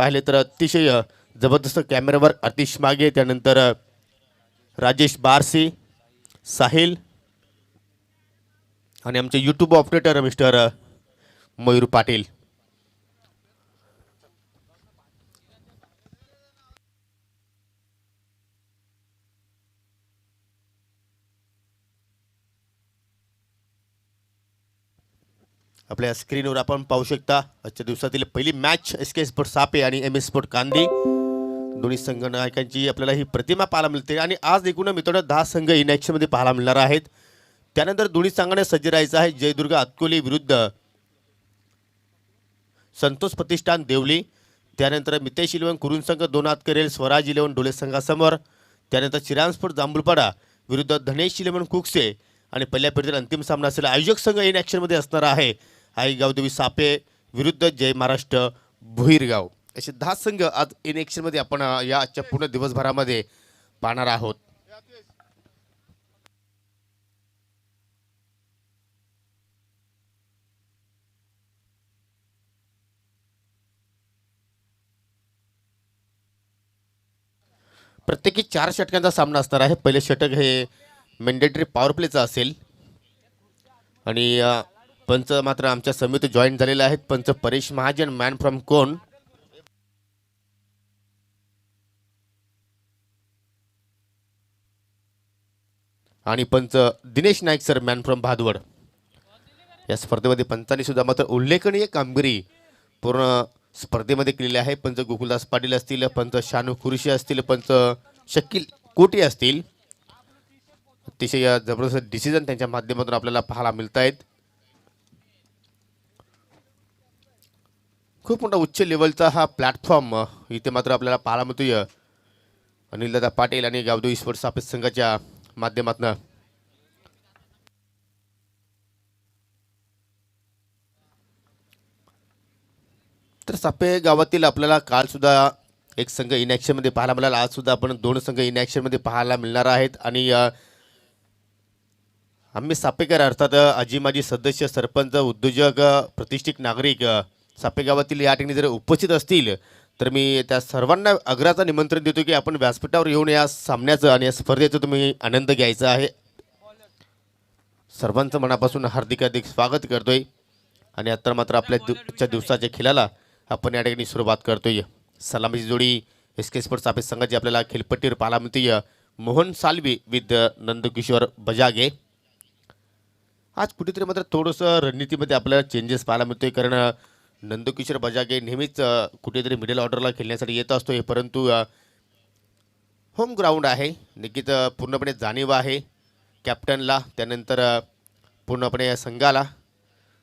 पाहिले तर अतिशय जबरदस्त कॅमेरावर आतिश मागे, त्यानंतर राजेश बारसी, साहिल आणि आमचे YouTube operator mister Mayur Patil. आपल्या स्क्रीनवर आपण पाहू शकता आजच्या दिवसातील पहिली मॅच SK स्पोर्ट सापे आणि MS स्पोर्ट कांदी दोन्ही संघ नायकांची आपल्याला ही प्रतिमा पाहायला मिळते. आणि आज एकूण मित्रांनो 10 संघ इन ॲक्शनमध्ये पाहायला मिळणार आहेत. त्यानंतर दोन्ही संघाने सज्ज राहायचं आहे. जयदुर्ग अतकोली विरुद्ध संतोष प्रतिष्ठान देवली. त्यानंतर मितेश 11 कुरुन संघ 2 हात करेल स्वराज 11 डोले संघासमोर. त्यानंतर चिरांग स्पोर्ट जांभूळपाडा विरुद्ध धनेश 11 कुकसे. आणि पहिल्या फेरीतील अंतिम सामना असेल आयोजक संघ इन ॲक्शनमध्ये असणार आहे आई गावदेवी सापे विरुद्ध जय महाराष्ट्र भुईरगाव. असे 10 संघ आज इन ॲक्शनमध्ये आपण या आजच्या पूर्ण दिवसभरामध्ये पाहणार आहोत. प्रत्येकी 4 षटकांचा सामना असणार आहे. पहिले षटक हे मॅन्डेटरी पॉवर प्लेचं असेल आणि पंच मात्र आमच्या समिती जॉईन झालेले आहेत. पंच परेश महाजन मॅन फ्रॉम कोण, आणि पंच Dinesh Naik sir man from Bhadwad. या स्पर्धेमध्ये पंचांनी सुद्धा मात्र उल्लेखनीय कामगिरी पूर्ण स्पर्धेमध्ये केलेली आहे. पंच गोकुलदास पाटील असतील, पंच शानू खुर्शी असतील, पंच शकील कोटी असतील. अतिशय जबरदस्त डिसिजन त्यांच्या माध्यमातून आपल्याला पाहायला मिळत आहेत. खूप मोठा उच्च लेवलचा हा प्लॅटफॉर्म इथे मात्र आपल्याला पाहायला मिळतोय अनिलदादा पाटील आणि गावदेवी स्पोर्ट्स सापे संघाच्या माध्यमातून. तर सापे गावातील आपल्याला काल सुद्धा एक संघ इन ॲक्शनमध्ये पाहायला मिळाला. आज सुद्धा आपण 2 संघ इन ॲक्शनमध्ये पाहायला मिळणार आहेत. आणि आम्ही सापेकर अर्थात आजी माजी सदस्य सरपंच उद्योजक प्रतिष्ठित नागरिक सापे गावातील या ठिकाणी जर उपस्थित असतील तर मी त्या सर्वांना आग्रहाचं निमंत्रण देतो की आपण व्यासपीठावर येऊन या सामन्याचं आणि या स्पर्धेचं तुम्ही आनंद घ्यायचा आहे. सर्वांचं मनापासून हार्दिक हार्दिक स्वागत करतोय. आणि आता मात्र आपल्या दिवसाच्या खेळाला आपण या ठिकाणी सुरुवात करतोय. सलामीची जोडी SK स्पोर्ट्स सापे संघाची आपल्याला खेळपट्टीवर पाहायला मिळते मोहन सालवी विथ नंदकिशोर बजागे. आज कुठेतरी मात्र थोडंसं रणनीतीमध्ये आपल्याला चेंजेस पाहायला मिळतोय, कारण नंदकिशोर बजागे नेहमीच कुठेतरी मिडल ऑर्डरला खेळण्यासाठी येत असतो. परंतु होम ग्राउंड आहे, नक्कीच पूर्णपणे जाणीव आहे कॅप्टनला, त्यानंतर पूर्णपणे या संघाला.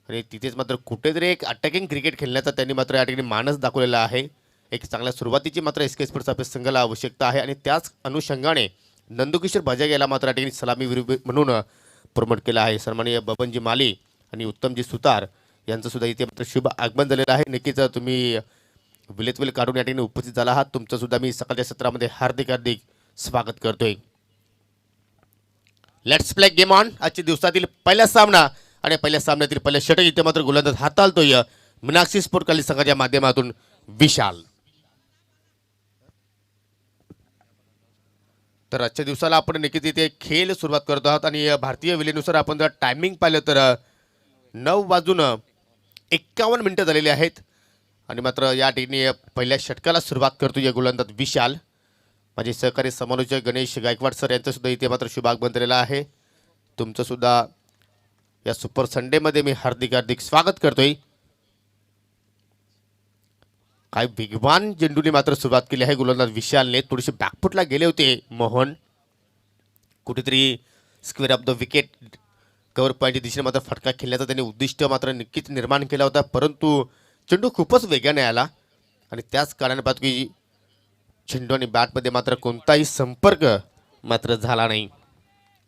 आणि तिथेच मात्र कुठेतरी एक अटॅकिंग क्रिकेट खेळण्याचा त्यांनी मात्र या ठिकाणी मानस दाखवलेला आहे. एक चांगल्या सुरुवातीची मात्र SK स्पोर्ट्स सापे संघाला आवश्यकता आहे. आणि त्याच अनुषंगाने नंदकिशोर बजागे याला मात्र या ठिकाणी सलामी म्हणून प्रमोट केला आहे. सन्माननीय बबनजी माली आणि उत्तमजी सुतार यांचं सुद्धा इथे मात्र शुभ आगमन झालेलं आहे. नक्कीच तुम्ही विलेत वेल काढून या ठिकाणी उपस्थित झाला आहात. तुमचं सुद्धा मी सकाळच्या सत्रामध्ये हार्दिक हार्दिक स्वागत करतोय. Let's play game on. आजच्या दिवसातील पहिला सामना आणि पहिल्या सामन्यातील पहिल्या षटक इथे मात्र गोलंदाज हाताळतोय मीनाक्षी स्पोर्ट काली संघाच्या माध्यमातून विशाल. तर आजच्या दिवसाला आपण नक्कीच इथे खेळ सुरुवात करतो आहोत. आणि भारतीय वेळेनुसार आपण जर टायमिंग पाहिलं तर 9:51 झालेली आहेत. आणि मात्र या ठिकाणी पहिल्या षटकाला सुरुवात करतो या गोलंदाज विशाल. माझे सहकारी समालोचक गणेश गायकवाड सर यांचं सुद्धा इथे मात्र शुभ आगमन झालेलं आहे. तुमचं सुद्धा या सुपर संडेमध्ये मी हार्दिक हार्दिक स्वागत करतोय. काय वेगवान चेंडूने मात्र सुरुवात केली आहे गोलंदाज विशालने. थोडेसे बॅकफुटला गेले होते मोहन, कुठेतरी square of the wicket cover पॉईंटच्या दिशेने मात्र फटका खेळण्याचा त्यांनी उद्दिष्ट मात्र नक्कीच निर्माण केला होता. परंतु चेंडू खूपच वेगाने आला आणि त्याच कारणाने पाहतो की चेंडू आणि बॅटमध्ये मात्र कोणताही संपर्क मात्र झाला नाही.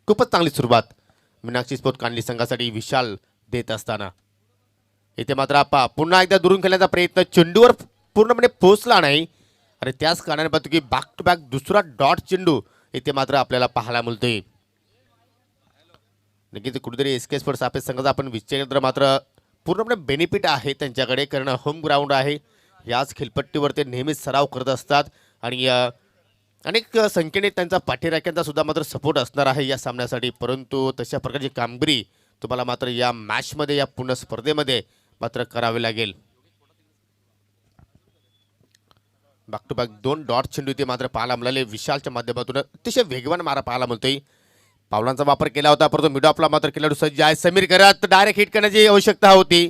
खूपच चांगली सुरुवात मीनाक्षी स्पोर्ट कांडली संघासाठी विशाल देत असताना इथे मात्र आपा पुन्हा एकदा दुरून खेळण्याचा प्रयत्न, चेंडूवर पूर्णपणे पोहोचला नाही. आणि त्याच कारणाने पाहतो की बॅक टू बॅक दुसरा डॉट चेंडू इथे मात्र आपल्याला पाहायला मिळतोय. नक्कीच कुठेतरी SK स्पोर्ट्स सापे संघाचा आपण विचार केला तर मात्र पूर्णपणे बेनिफिट आहे त्यांच्याकडे, कारण होम ग्राउंड आहे. याच खेळपट्टीवर ते नेहमीच सराव करत असतात आणि अनेक संख्येने त्यांचा पाठीराख्यांचा सुद्धा मात्र सपोर्ट असणार आहे या सामन्यासाठी. परंतु तशा प्रकारची कामगिरी तुम्हाला मात्र या मॅचमध्ये या पूर्ण स्पर्धेमध्ये मात्र करावी लागेल. बॅक टू बॅक 2 डॉट चेंडू ते मात्र पाहायला मिळाले. विशालच्या माध्यमातून अतिशय वेगवान मारा पाहायला मिळतोय. पावलांचा वापर केला होता परंतु मिड ऑफला मात्र खेळाडू सज्ज आहे. समीर करत डायरेक्ट हिट करण्याची आवश्यकता होती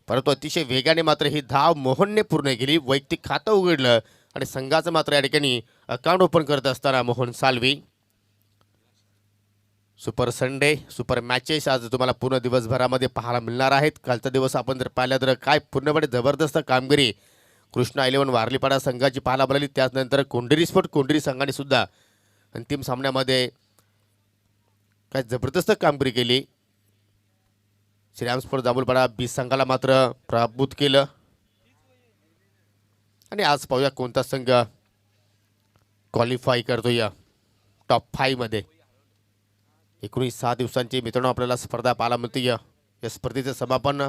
परंतु अतिशय वेगाने मात्र ही धाव मोहनने पूर्ण केली. वैयक्तिक खातं उघडलं आणि संघाचं मात्र या ठिकाणी अकाउंट ओपन करत असताना Mohan Salvi. Super Sunday super matches आज तुम्हाला पूर्ण दिवसभरामध्ये पाहायला मिळणार आहेत. कालचा दिवस आपण जर पाहिला तर काय पूर्णपणे जबरदस्त कामगिरी कृष्णा 11 वारलीपाडा संघाची पाहायला मिळाली. त्याचनंतर कोंढेरी स्पोर्ट कोंढेरी संघाने सुद्धा अंतिम सामन्यामध्ये काय जबरदस्त कामगिरी केली. श्रीराम स्पोर्ट जांभूळपाडा 20 संघाला मात्र पराभूत केलं. आणि आज पाहूया कोणता संघ क्वालिफाय करतो या टॉप 5 मध्ये. 19 दिवसांची मित्रांनो आपल्याला स्पर्धा पाहायला मिळते. या स्पर्धेचं समापन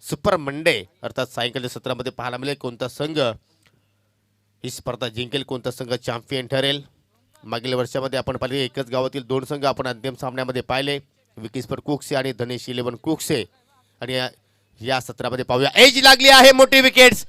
सुपर मंडे अर्थात सायंकाळच्या सत्रामध्ये पाहायला मिळेल. कोणता संघ ही स्पर्धा जिंकेल, कोणता संघ चॅम्पियन ठरेल. मागील वर्षामध्ये आपण पाहिले एकच गावातील 2 संघ आपण अंतिम सामन्यामध्ये पाहिले, विकी स्पोर्ट कुकसे आणि धनेश 11 कुकसे. आणि या सत्रामध्ये पाहूया एज लागली आहे मोठी विकेट्स.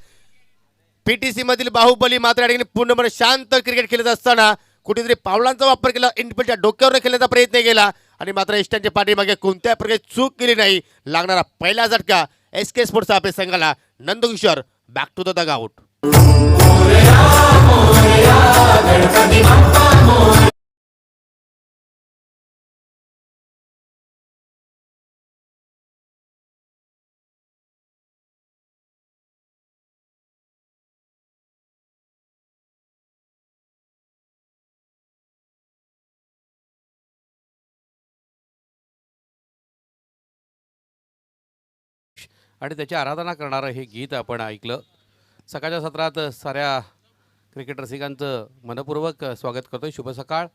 पीटीसी मधील बाहुबली मात्र पूर्णपणे शांत क्रिकेट खेळत असताना कुठेतरी पावलांचा वापर केला. इंडिपेंडच्या डोक्यावर खेळण्याचा प्रयत्न केला आणि मात्र इष्टांच्या पाठीमागे कोणत्या प्रकारे चूक केली नाही. लागणारा पहिला झटका एसके स्पोर्ट्सचा आपल्या संघाला. Nandkishore back to the dugout. आणि त्याची आराधना करणारं हे गीत आपण ऐकलं. सकाळच्या सत्रात साऱ्या क्रिकेट रसिकांचं मनपूर्वक स्वागत करतोय. शुभ सकाळ.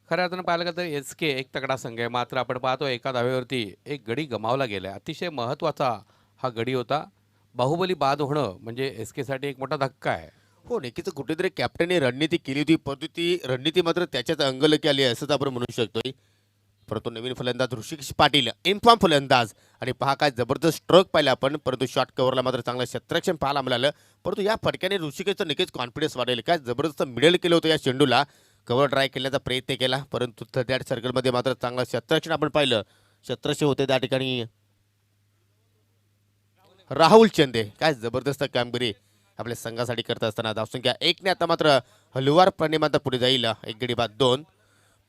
खऱ्या अर्थानं पाहायला गेलं तर एस के एक तगडा संघ आहे, मात्र आपण पाहतो एका धावेवरती एक गडी गमावला गेला. अतिशय महत्त्वाचा हा गडी होता. बाहुबली बाद होणं म्हणजे एस केसाठी एक मोठा धक्का आहे. हो, नक्कीच कुठेतरी कॅप्टनने रणनीती केली होती परंतु ती रणनीती मात्र त्याच्याच अंगलकी आली असंच आपण म्हणू शकतोय. परंतु नवीन फलंदाज ऋषिकेश पाटील इन्फॉर्म फलंदाज आणि पहा काय जबरदस्त स्ट्रोक पाहिला आपण. परंतु शॉर्ट कव्हरला मात्र चांगलं क्षेत्ररक्षण पाहायला मिळालं. परंतु या फटक्याने ऋषिकेशचं नक्कीच कॉन्फिडन्स वाढेल. काय जबरदस्त मिडल केलं होतं या चेंडूला. कव्हर ट्राय करण्याचा प्रयत्न केला परंतु थर्ड सर्कलमध्ये मात्र चांगलं क्षेत्ररक्षण आपण पाहिलं. क्षेत्ररक्षण होते त्या ठिकाणी राहुल चंदे. काय जबरदस्त कामगिरी आपल्या संघासाठी करत असताना धावसंख्या 1 आता मात्र हलवारपणे मात्र पुढे जाईल. 1 गडी बाद 2.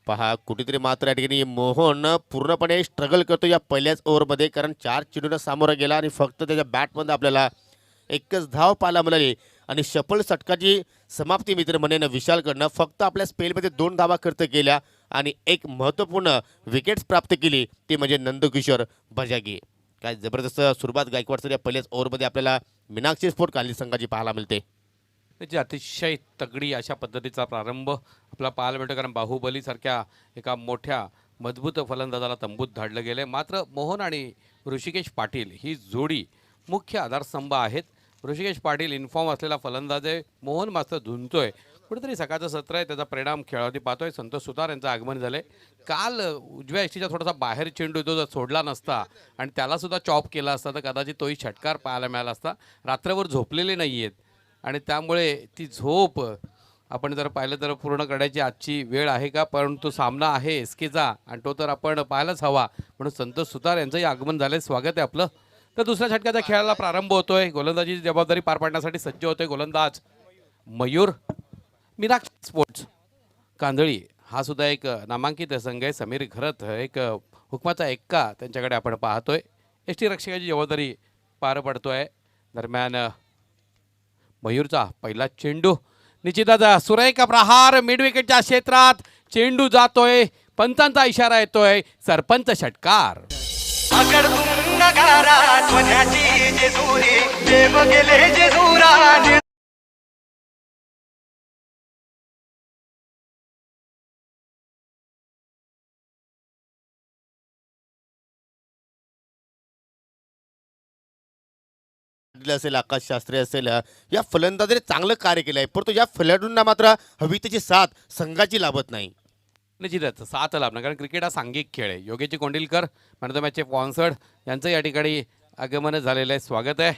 पहा कुठेतरी मात्र या ठिकाणी मोहन पूर्णपणे स्ट्रगल करतो या पहिल्याच ओव्हरमध्ये कारण 4 चेंडूंना सामोरा गेला आणि फक्त त्याच्या बॅटमध्ये आपल्याला एकच धाव पाहायला मिळाली. आणि शफल षटकाची समाप्ती मित्र म्हणेन विशालकडनं फक्त आपल्या स्पेलमध्ये 2 धावा खर्च केल्या आणि एक महत्त्वपूर्ण विकेट्स प्राप्त केली ती म्हणजे नंदकिशोर बजागी. काय जबरदस्त सुरुवात गायकवाड या पहिल्याच ओव्हरमध्ये आपल्याला मीनाक्षी स्पोर्ट काली संघाची पाहायला मिळते. त्याची अतिशय तगडी अशा पद्धतीचा प्रारंभ आपला पाहायला मिळतो कारण बाहुबलीसारख्या एका मोठ्या मजबूत फलंदाजाला तंबूत धाडलं गेलं आहे. मात्र मोहन आणि ऋषिकेश पाटील ही जोडी मुख्य आधारस्तंभ आहेत. ऋषिकेश पाटील इन्फॉर्म असलेला फलंदाज आहे, मोहन मात्र धुंतोय. कुठेतरी सकाळचं सत्र आहे त्याचा परिणाम खेळावरती पाहतोय. संतोष सुतार यांचं आगमन झालंय. काल उजव्या यष्टीचा थोडासा बाहेर चेंडू तो जर सोडला नसता आणि त्यालासुद्धा चॉप केला असता तर कदाचित तोही षटकार पाहायला मिळाला असता. रात्रभर झोपलेले नाही आहेत आणि त्यामुळे ती झोप आपण जर पाहिलं तर पूर्ण करण्याची आजची वेळ आहे का. परंतु सामना आहे एस केचा आणि तो तर आपण पाहायलाच हवा. म्हणून संतोष सुतार यांचंही आगमन झालंय. स्वागत आहे आपलं. तर दुसऱ्या षटकाच्या खेळाला प्रारंभ होतोय. गोलंदाजीची जबाबदारी पार पाडण्यासाठी सज्ज होतोय गोलंदाज मयूर. मीनाक्षी स्पोर्ट्स कांदळी हा सुद्धा एक नामांकित संघ आहे. समीर घरत एक हुकमाचा एक्का त्यांच्याकडे आपण पाहतोय. एस टी रक्षकाची जबाबदारी पार पडतोय. दरम्यान मयूरचा पहिला चेंडू निश्चितच सुरेख प्रहार मिड विकेटच्या क्षेत्रात चेंडू जातोय. पंचांचा इशारा येतोय. सरपंच षटकार. पाटील असेल, आकाश शास्त्री असेल, या फलंदाजाने चांगलं कार्य केलं आहे, परंतु या खेळाडूंना मात्र हवी त्याची साथ संघाची लाभत नाही. निश्चितच साथ लाभणार, कारण क्रिकेट हा सांघिक खेळ आहे. Yogesh Kondilkar man of the मॅचचे स्पॉन्सर्ड यांचं या ठिकाणी आगमन झालेलं आहे. स्वागत आहे.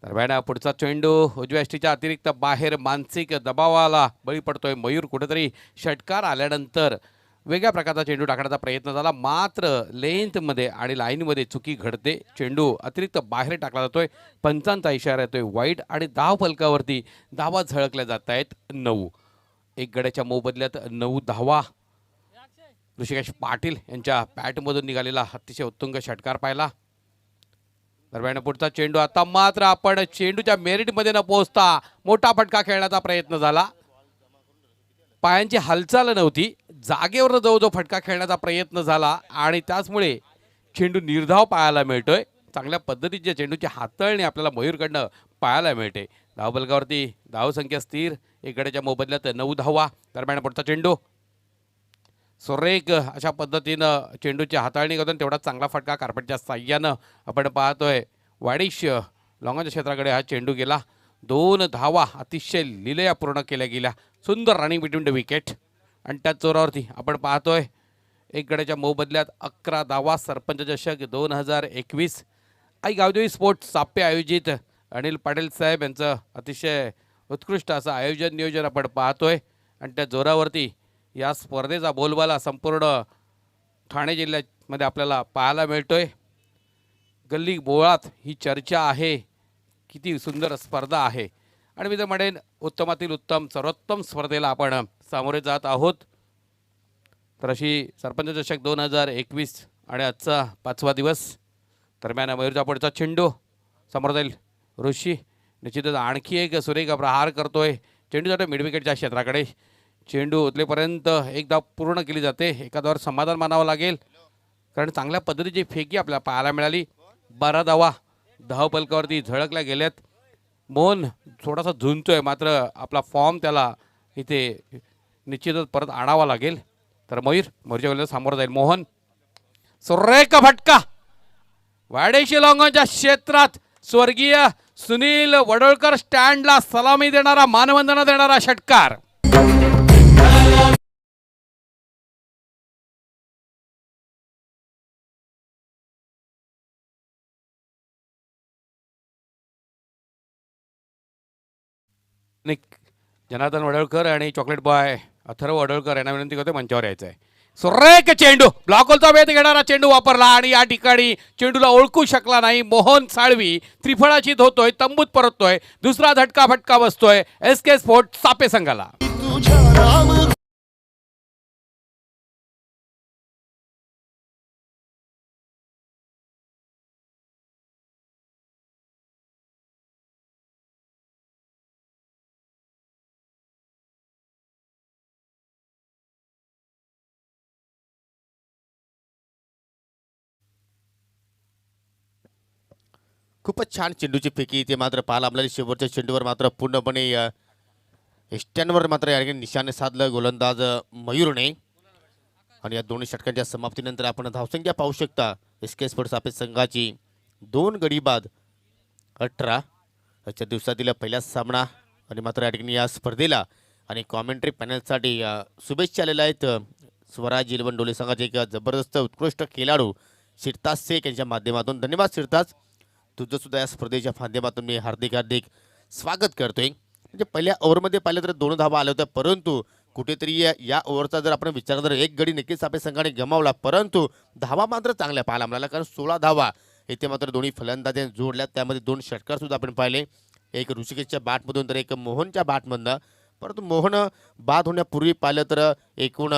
दरम्यान पुढचा चेंडू उजव्या यष्टीच्या अतिरिक्त बाहेर मानसिक दबावाला बळी पडतोय मयूर. कुठेतरी षटकार आल्यानंतर वेगळ्या प्रकारचा चेंडू टाकण्याचा प्रयत्न झाला, मात्र लेंथमध्ये आणि लाईनमध्ये चुकी घडते. चेंडू अतिरिक्त बाहेर टाकला जातोय. पंचांचा इशारा येतोय वाईट आणि धाव फलकावरती धावा झळकल्या जात आहेत 9. एक गड्याच्या मोबदल्यात 9 धावा. ऋषिकेश पाटील यांच्या बॅटमधून निघालेला अतिशय उत्तुंग षटकार पाहिला. दरम्यान पुढचा चेंडू आता मात्र आपण चेंडूच्या मेरिटमध्ये न पोहोचता मोठा फटका खेळण्याचा प्रयत्न झाला. पायांची हालचाल नव्हती, जागेवर जवळजवळ फटका खेळण्याचा प्रयत्न झाला आणि त्याचमुळे चेंडू निर्धाव पाहायला मिळतोय. चांगल्या पद्धतीच्या चेंडूची हाताळणी आपल्याला मयूरकडनं पाहायला मिळते. धावफलकावरती धावसंख्या स्थिर. एक गड्याच्या मोबदल्यात 9 धावा. दरम्यान पुढचा चेंडू सुरेख अशा पद्धतीनं चेंडूची हाताळणी करतो. तेवढा चांगला फटका कार्पेटच्या साह्यानं आपण पाहतोय. वाडिश लॉंगॉनच्या क्षेत्राकडे हा चेंडू गेला. 2 धावा अतिशय लिलया पूर्ण केल्या गेल्या. सुंदर रनिंग बिटवीन द विकेट आणि त्याच जोरावरती आपण पाहतोय एक गड्याच्या मोबदल्यात 11 धावा. सरपंच चषक 2021 आई गावदेवी स्पोर्ट्स साप्पे आयोजित अनिल पाटील साहेब यांचं अतिशय उत्कृष्ट असं आयोजन नियोजन आपण पाहतोय आणि त्या जोरावरती या स्पर्धेचा बोलबाला संपूर्ण ठाणे जिल्ह्यामध्ये आपल्याला पाहायला मिळतोय. गल्ली बोळात ही चर्चा आहे, किती सुंदर स्पर्धा आहे आणि मी तर म्हणेन उत्तमातील उत्तम सर्वोत्तम स्पर्धेला आपण सामोरे जात आहोत. तर अशी सरपंच चषक 2021 आणि आजचा 5वा दिवस. दरम्यान मयूरचा पुढचा चेंडू समोर जाईल ऋषी. निश्चितच आणखी एक सुरेख प्रहार करतोय. चेंडू जातो मिड विकेटच्या क्षेत्राकडे. चेंडू उचलेपर्यंत एक धाव पूर्ण केली जाते. एखाद्यावर समाधान मानावं लागेल, कारण चांगल्या पद्धतीची फेकी आपल्याला पाहायला मिळाली. 12 धावा धावफलकावरती झळकल्या गेल्यात. मोहन थोडासा झुंजतोय, मात्र आपला फॉर्म त्याला इथे निश्चितच परत आणावा लागेल. तर मयूरच्या वेळेला सामोरं जाईल मोहन. सुरेख फटका वाडेशी लॉंगॉनच्या क्षेत्रात. स्वर्गीय सुनील वडोळकर स्टँडला सलामी देणारा, मानवंदना देणारा षटकार. जनार्दन वडोळकर आणि चॉकलेट बॉय अथर्व वडोळकर यांना विनंती करतो मंचावर यायचं आहे. सुरेख चेंडू ब्लॉकलचा वेध घेणारा चेंडू वापरला आणि या ठिकाणी चेंडूला ओळखू शकला नाही मोहन साळवी. त्रिफळाची धोतोय, तंबूत परततोय. दुसरा झटका फटका बसतोय SK स्पोर्ट्स सापे संघाला. खूपच छान चेंडूची फेकी. ते मात्र पाहायला आपल्याला शेवटच्या चेंडूवर मात्र पूर्णपणे स्टँडवर मात्र या ठिकाणी निशाणे साधलं गोलंदाज मयूरने. आणि या दोन्ही षटकांच्या समाप्तीनंतर आपण धावसंख्या पाहू शकता. SK स्पोर्ट्स सापे संघाची 2 गडी बाद 18. आजच्या दिवसातील पहिला सामना आणि मात्र या ठिकाणी या स्पर्धेला आणि कॉमेंट्री पॅनलसाठी शुभेच्छा आलेल्या आहेत. स्वराज इलेव्हन डोले संघाचे एक जबरदस्त उत्कृष्ट खेळाडू शिरताज शेख यांच्या माध्यमातून. धन्यवाद शिरताज, तुझं सुद्धा या स्पर्धेच्या माध्यमातून मी हार्दिक स्वागत करतोय. म्हणजे पहिल्या ओव्हरमध्ये पाहिलं तर 2 धावा आल्या होत्या, परंतु कुठेतरी या ओव्हरचा जर आपण विचार तर एक गडी नक्कीच सापे संघाने गमावला, परंतु धावा मात्र चांगल्या पाहायला मिळाल्या. कारण 16 धावा इथे मात्र दोन्ही फलंदाजांनी जोडल्या. त्यामध्ये 2 षटकार सुद्धा आपण पाहिले, एक ऋषिकेशच्या बॅटमधून तर एक मोहनच्या बॅटमधनं. परंतु मोहन बाद होण्यापूर्वी पाहिलं तर एकूण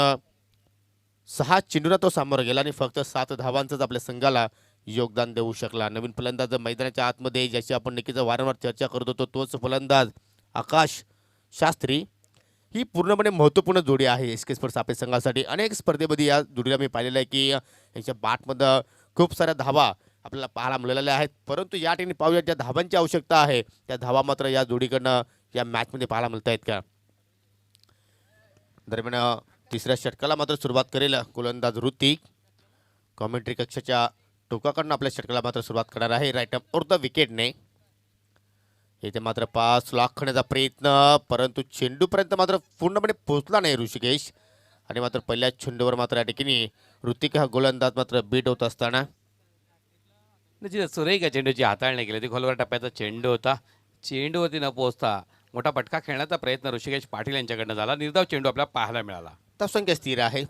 6 चेंडूंना तो सामोरा गेला आणि फक्त 7 धावांचंच आपल्या संघाला योगदान देऊ शकला. नवीन फलंदाज मैदानाच्या आतमध्ये ज्याची आपण नक्कीच वारंवार चर्चा करत होतो तोच फलंदाज आकाश शास्त्री. ही पूर्णपणे महत्त्वपूर्ण जोडी आहे SK स्पोर्ट्स सापे संघासाठी. अनेक स्पर्धेमध्ये या जोडीला मी पाहिलेलं आहे की यांच्या बॅटमध्ये खूप साऱ्या धावा आपल्याला पाहायला मिळालेल्या आहेत, परंतु या ठिकाणी पाहूया ज्या धावांची आवश्यकता आहे त्या धावा मात्र या जोडीकडनं या मॅचमध्ये पाहायला मिळत आहेत का. दरम्यान तिसऱ्या षटकाला मात्र सुरुवात करेल गोलंदाज ऋतिक. कॉमेंट्री कक्षाच्या टोकाकडनं आपल्या षटकाला मात्र सुरुवात करणार आहे राईट ऑफ द विकेटने. इथे मात्र पास लॉक करण्याचा प्रयत्न, परंतु चेंडूपर्यंत मात्र पूर्णपणे पोहोचला नाही ऋषिकेश. आणि मात्र पहिल्या चेंडूवर मात्र या ठिकाणी ऋतिक हा गोलंदाज मात्र बीट होत असताना निश्चितच सुरेख चेंडूची हाताळणी केली. ती खोलवर टप्प्याचा चेंडू होता. चेंडूवरती न पोहोचता मोठा फटका खेळण्याचा प्रयत्न ऋषिकेश पाटील यांच्याकडनं झाला. निर्धाव चेंडू आपल्याला पाहायला मिळाला. धावसंख्या स्थिर आहे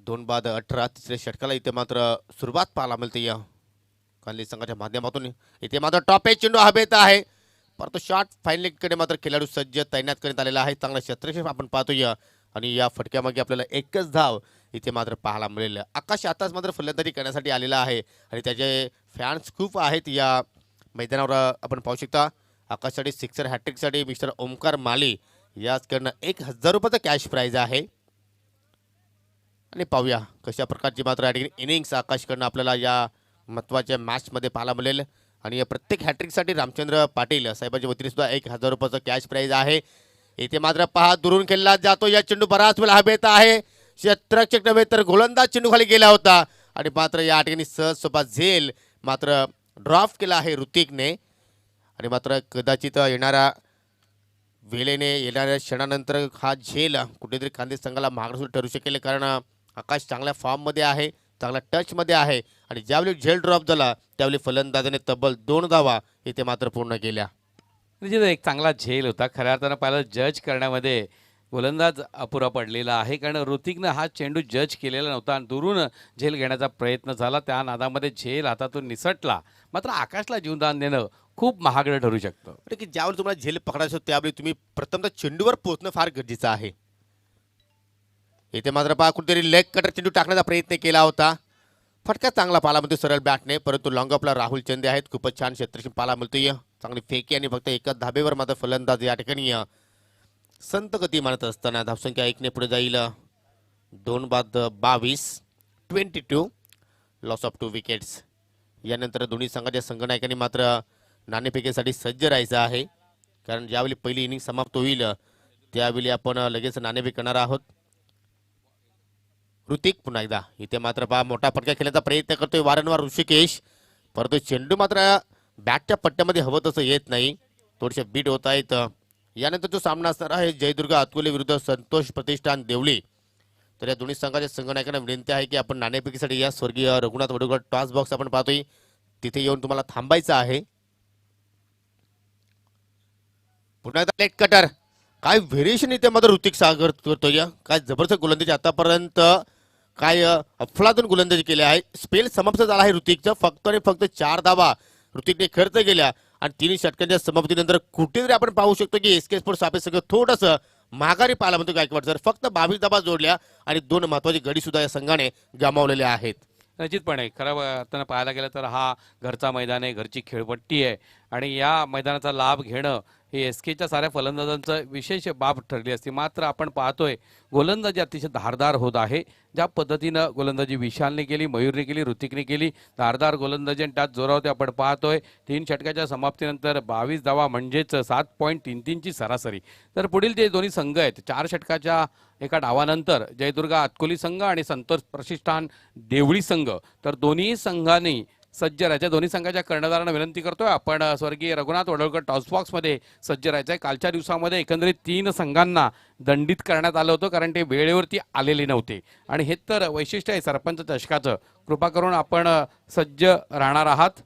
2 बाद 18. तिसऱ्या षटकाला इथे मात्र सुरुवात पाहायला मिळते या कांदी संघाच्या माध्यमातून. इथे मात्र टॉप एज चेंडू हवेत आहे, परंतु शॉट फायनलीकडे मात्र खेळाडू सज्ज तैनात करण्यात आलेला आहे. चांगला क्षेत्रक्षेप आपण पाहतोय आणि या फटक्यामागे आपल्याला एकच धाव इथे मात्र पाहायला मिळेल. आकाश आताच मात्र फलंदाजी करण्यासाठी आलेला आहे आणि त्याचे फॅन्स खूप आहेत या मैदानावर. आपण पाहू शकता आकाशसाठी सिक्सर हॅट्रिकसाठी मिस्टर ओमकार माली याचकडनं 1000 रुपयाचा कॅश प्राईज आहे. आणि पाहूया कशा प्रकारची मात्र या ठिकाणी इनिंग्स आकाशकडनं आपल्याला या महत्त्वाच्या मॅचमध्ये पाहायला मिळेल. आणि या प्रत्येक हॅट्रिकसाठी रामचंद्र पाटील साहेबांच्या वतीने सुद्धा 1000 रुपयाचा कॅश प्राईज आहे. इथे मात्र पहा दुरून खेळला जातो या चेंडू बराच वेळा हवेत आहे. क्षेत्ररक्षक नव्हे तर गोलंदाज चेंडू खाली गेला होता आणि मात्र या ठिकाणी सहज सोबत झेल मात्र ड्रॉप केला आहे ऋतिकने. आणि मात्र कदाचित येणाऱ्या वेळेने येणाऱ्या क्षणानंतर हा झेल कुठेतरी कांदे संघाला महाग ठरू शकेल, कारण आकाश चांगल्या फॉर्ममध्ये आहे, चांगल्या टचमध्ये आहे. आणि ज्यावेळी झेल ड्रॉप झाला त्यावेळी फलंदाजाने तब्बल 2 धावा इथे मात्र पूर्ण केल्या. निश्चित एक चांगला झेल होता. खऱ्या अर्थानं पाहिलं जज करण्यामध्ये गोलंदाज अपुरा पडलेला आहे, कारण ऋतिकनं हा चेंडू जज केलेला नव्हता आणि दुरून झेल घेण्याचा प्रयत्न झाला. त्या नादामध्ये झेल हातातून निसटला. मात्र आकाशला जीवदान देणं खूप महागडं ठरू शकतं. म्हणजे की ज्यावेळी तुम्हाला झेल पकडायचं होतं त्यावेळी तुम्ही प्रथमतः चेंडूवर पोहोचणं फार गरजेचं आहे. इथे मात्र पहा कुठेतरी लेग कटर चेंडू टाकण्याचा प्रयत्न केला होता. फटका चांगला पाला मिळतो सरळ बॅटने, परंतु लॉंग ऑफला राहुल चंदे आहेत. खूपच छान क्षेत्रक्षेप पाला मिळतोय. चांगली फेकी आणि फक्त एकाच धाबेवर मात्र फलंदाज या ठिकाणी संत गती मानत असताना धावसंख्या 1 ने पुढे जाईल. 2 बाद 22 22 लॉस ऑफ 2 विकेट्स. यानंतर दोन्ही संघाच्या संघनायकांनी मात्र नाणेफेकीसाठी सज्ज राहायचं आहे, कारण ज्यावेळी पहिली इनिंग समाप्त होईल त्यावेळी आपण लगेच नाणेफेक करणार आहोत. ऋतिक पुन्हा एकदा इथे मात्र पहा मोठा फटका खेळण्याचा प्रयत्न करतोय वारंवार ऋषिकेश, परंतु चेंडू मात्र बॅटच्या पट्ट्यामध्ये हवं तसं येत नाही. थोडेसे बीट होत आहेत. यानंतर जो सामना असणार आहे जयदुर्गा अतकोले विरुद्ध संतोष प्रतिष्ठान देवळी. तर या दोन्ही संघाच्या संघनायकांना विनंती आहे की आपण नाणेफेकीसाठी या स्वर्गीय रघुनाथ वडूकर टॉस बॉक्स आपण पाहतोय तिथे येऊन तुम्हाला थांबायचं आहे. पुन्हा एकदा लेट कटर, काय व्हेरिएशन इथे मात्र ऋतिक सागर करतोय. काय जबरदस्त गोलंदाजी आतापर्यंत, काय अफलातून गोलंदाजी केली आहे. स्पेल समाप्त झाला आहे ऋतिकचा. फक्त आणि फक्त 4 धावा ऋतिकने खर्च केल्या आणि 3 षटकांच्या समाप्तीनंतर कुठेतरी आपण पाहू शकतो की एसके स्पोर्ट्स सापे सगळं थोडंसं माघारी पाहायला म्हणतो गायकवाड सर. फक्त 22 धावा जोडल्या आणि 2 महत्त्वाची गडी सुद्धा या संघाने गमावलेले आहेत. निश्चितपणे खरं अर्थानं पाहायला गेलं तर हा घरचा मैदान आहे, घरची खेळपट्टी आहे आणि या मैदानाचा लाभ घेणं हे एस केच्या साऱ्या फलंदाजांचं विशेष बाब ठरली असती. मात्र आपण पाहतोय गोलंदाजी अतिशय धारदार होत आहे. ज्या पद्धतीनं गोलंदाजी विशालने केली, मयूरने केली, ऋतिकने केली, धारदार गोलंदाजी आणि त्यात जोरावते आपण पाहतोय. 3 षटकाच्या समाप्तीनंतर 22 धावा म्हणजेच 7.33ची सरासरी. तर पुढील जे दोन्ही संघ आहेत 4 षटकाच्या एका डावानंतर जयदुर्गा अतकोली संघ आणि संतोष प्रतिष्ठान देवळी संघ, तर दोन्ही संघांनी सज्ज राहायचं. दोन्ही संघाच्या कर्णधारांना विनंती करतोय आपण स्वर्गीय रघुनाथ वडोळकर टॉस बॉक्समध्ये सज्ज राहायचं आहे. कालच्या दिवसामध्ये एकंदरीत 3 संघांना दंडित करण्यात आलं होतं, कारण ते वेळेवरती आलेले नव्हते आणि हे तर वैशिष्ट्य आहे सरपंच चषकाचं. कृपा करून आपण सज्ज राहणार आहात.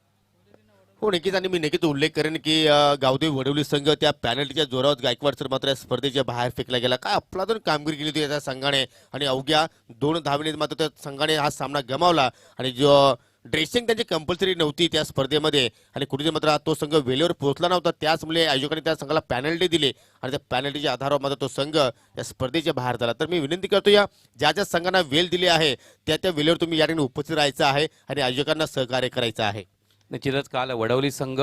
हो नक्कीच, आणि मी नक्कीच उल्लेख करेन की गावदेवी वडवली संघ त्या पॅनल्टीच्या जोरावर गायकवाड सर मात्र या स्पर्धेच्या बाहेर फेकला गेला. काय अफलातून कामगिरी केली होती त्या संघाने आणि अवघ्या 2 धावेने मात्र त्या संघाने हा सामना गमावला. आणि जो ड्रेसिंग त्यांची कंपल्सरी नव्हती त्या स्पर्धेमध्ये आणि कुठेतरी मात्र तो संघ वेळेवर पोहोचला नव्हता, त्याचमुळे आयोजकांनी त्या संघाला पॅनल्टी दिली आणि त्या पॅनल्टीच्या आधारावर मात्र तो संघ या स्पर्धेच्या बाहेर झाला. तर मी विनंती करतो या ज्या संघांना वेळ दिली आहे त्या वेळेवर तुम्ही या ठिकाणी उपस्थित राहायचं आहे आणि आयोजकांना सहकार्य करायचं आहे. निश्चितच काल वडवली संघ,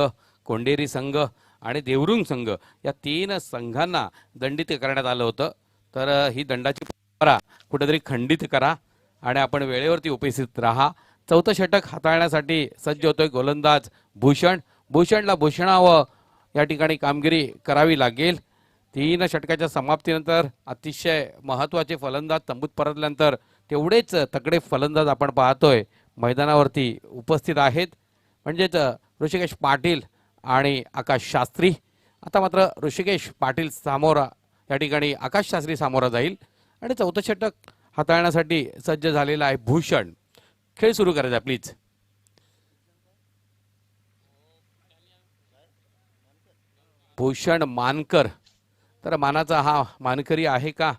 कोंडेरी संघ आणि देवरुंग संघ या 3 संघांना दंडित करण्यात आलं होतं. तर ही दंडाची परंपरा कुठेतरी खंडित करा आणि आपण वेळेवरती उपस्थित राहा. 4थं षटक हाताळण्यासाठी सज्ज होतोय गोलंदाज भूषण. भूषणला भूषणावं या ठिकाणी कामगिरी करावी लागेल. 3 षटकाच्या समाप्तीनंतर अतिशय महत्त्वाचे फलंदाज तंबूत परतल्यानंतर तेवढेच तगडे फलंदाज आपण पाहतोय मैदानावरती उपस्थित आहेत, म्हणजेच ऋषिकेश पाटील आणि आकाश शास्त्री. आता मात्र ऋषिकेश पाटील सामोरा या ठिकाणी आकाश शास्त्री सामोरा जाईल आणि चौथं षटक हाताळण्यासाठी सज्ज झालेला आहे भूषण. खेळ सुरू करायचा प्लीज. भूषण मानकर, तर मानाचा हा मानकरी आहे का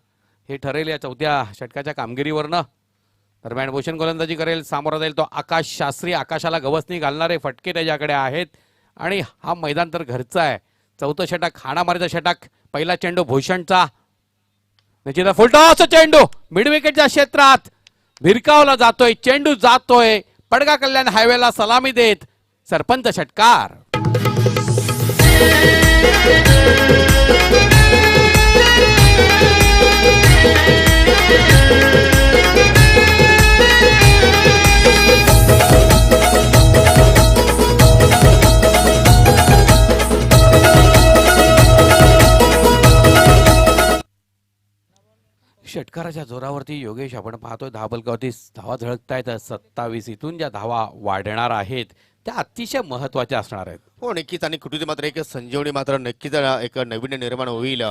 हे ठरेल या चौथ्या षटकाच्या कामगिरीवरनं. दरम्यान भूषण गोलंदाजी करेल, सामोरा जाईल तो आकाश शास्त्री. आकाशाला गवसणी घालणारे फटके त्याच्याकडे आहेत आणि हा मैदान तर घरचा आहे. चौथं षटक हाणामारीचं षटक. पहिला चेंडू भूषणचा, निश्चित फुलटॉस चेंडू मिड विकेटच्या क्षेत्रात भिरकावला जातोय. चेंडू जातोय पडगा कल्याण हायवेला सलामी देत सरपंच षटकार. षटकाराच्या जोरावरती योगेश आपण पाहतोय धाबलगावती धावा झळकतायत 27. इथून ज्या धावा वाढणार आहेत त्या अतिशय महत्वाच्या असणार आहेत. हो नक्कीच, आणि कुठेतरी मात्र एक संजीवनी मात्र नक्कीच एक नवीन निर्माण होईल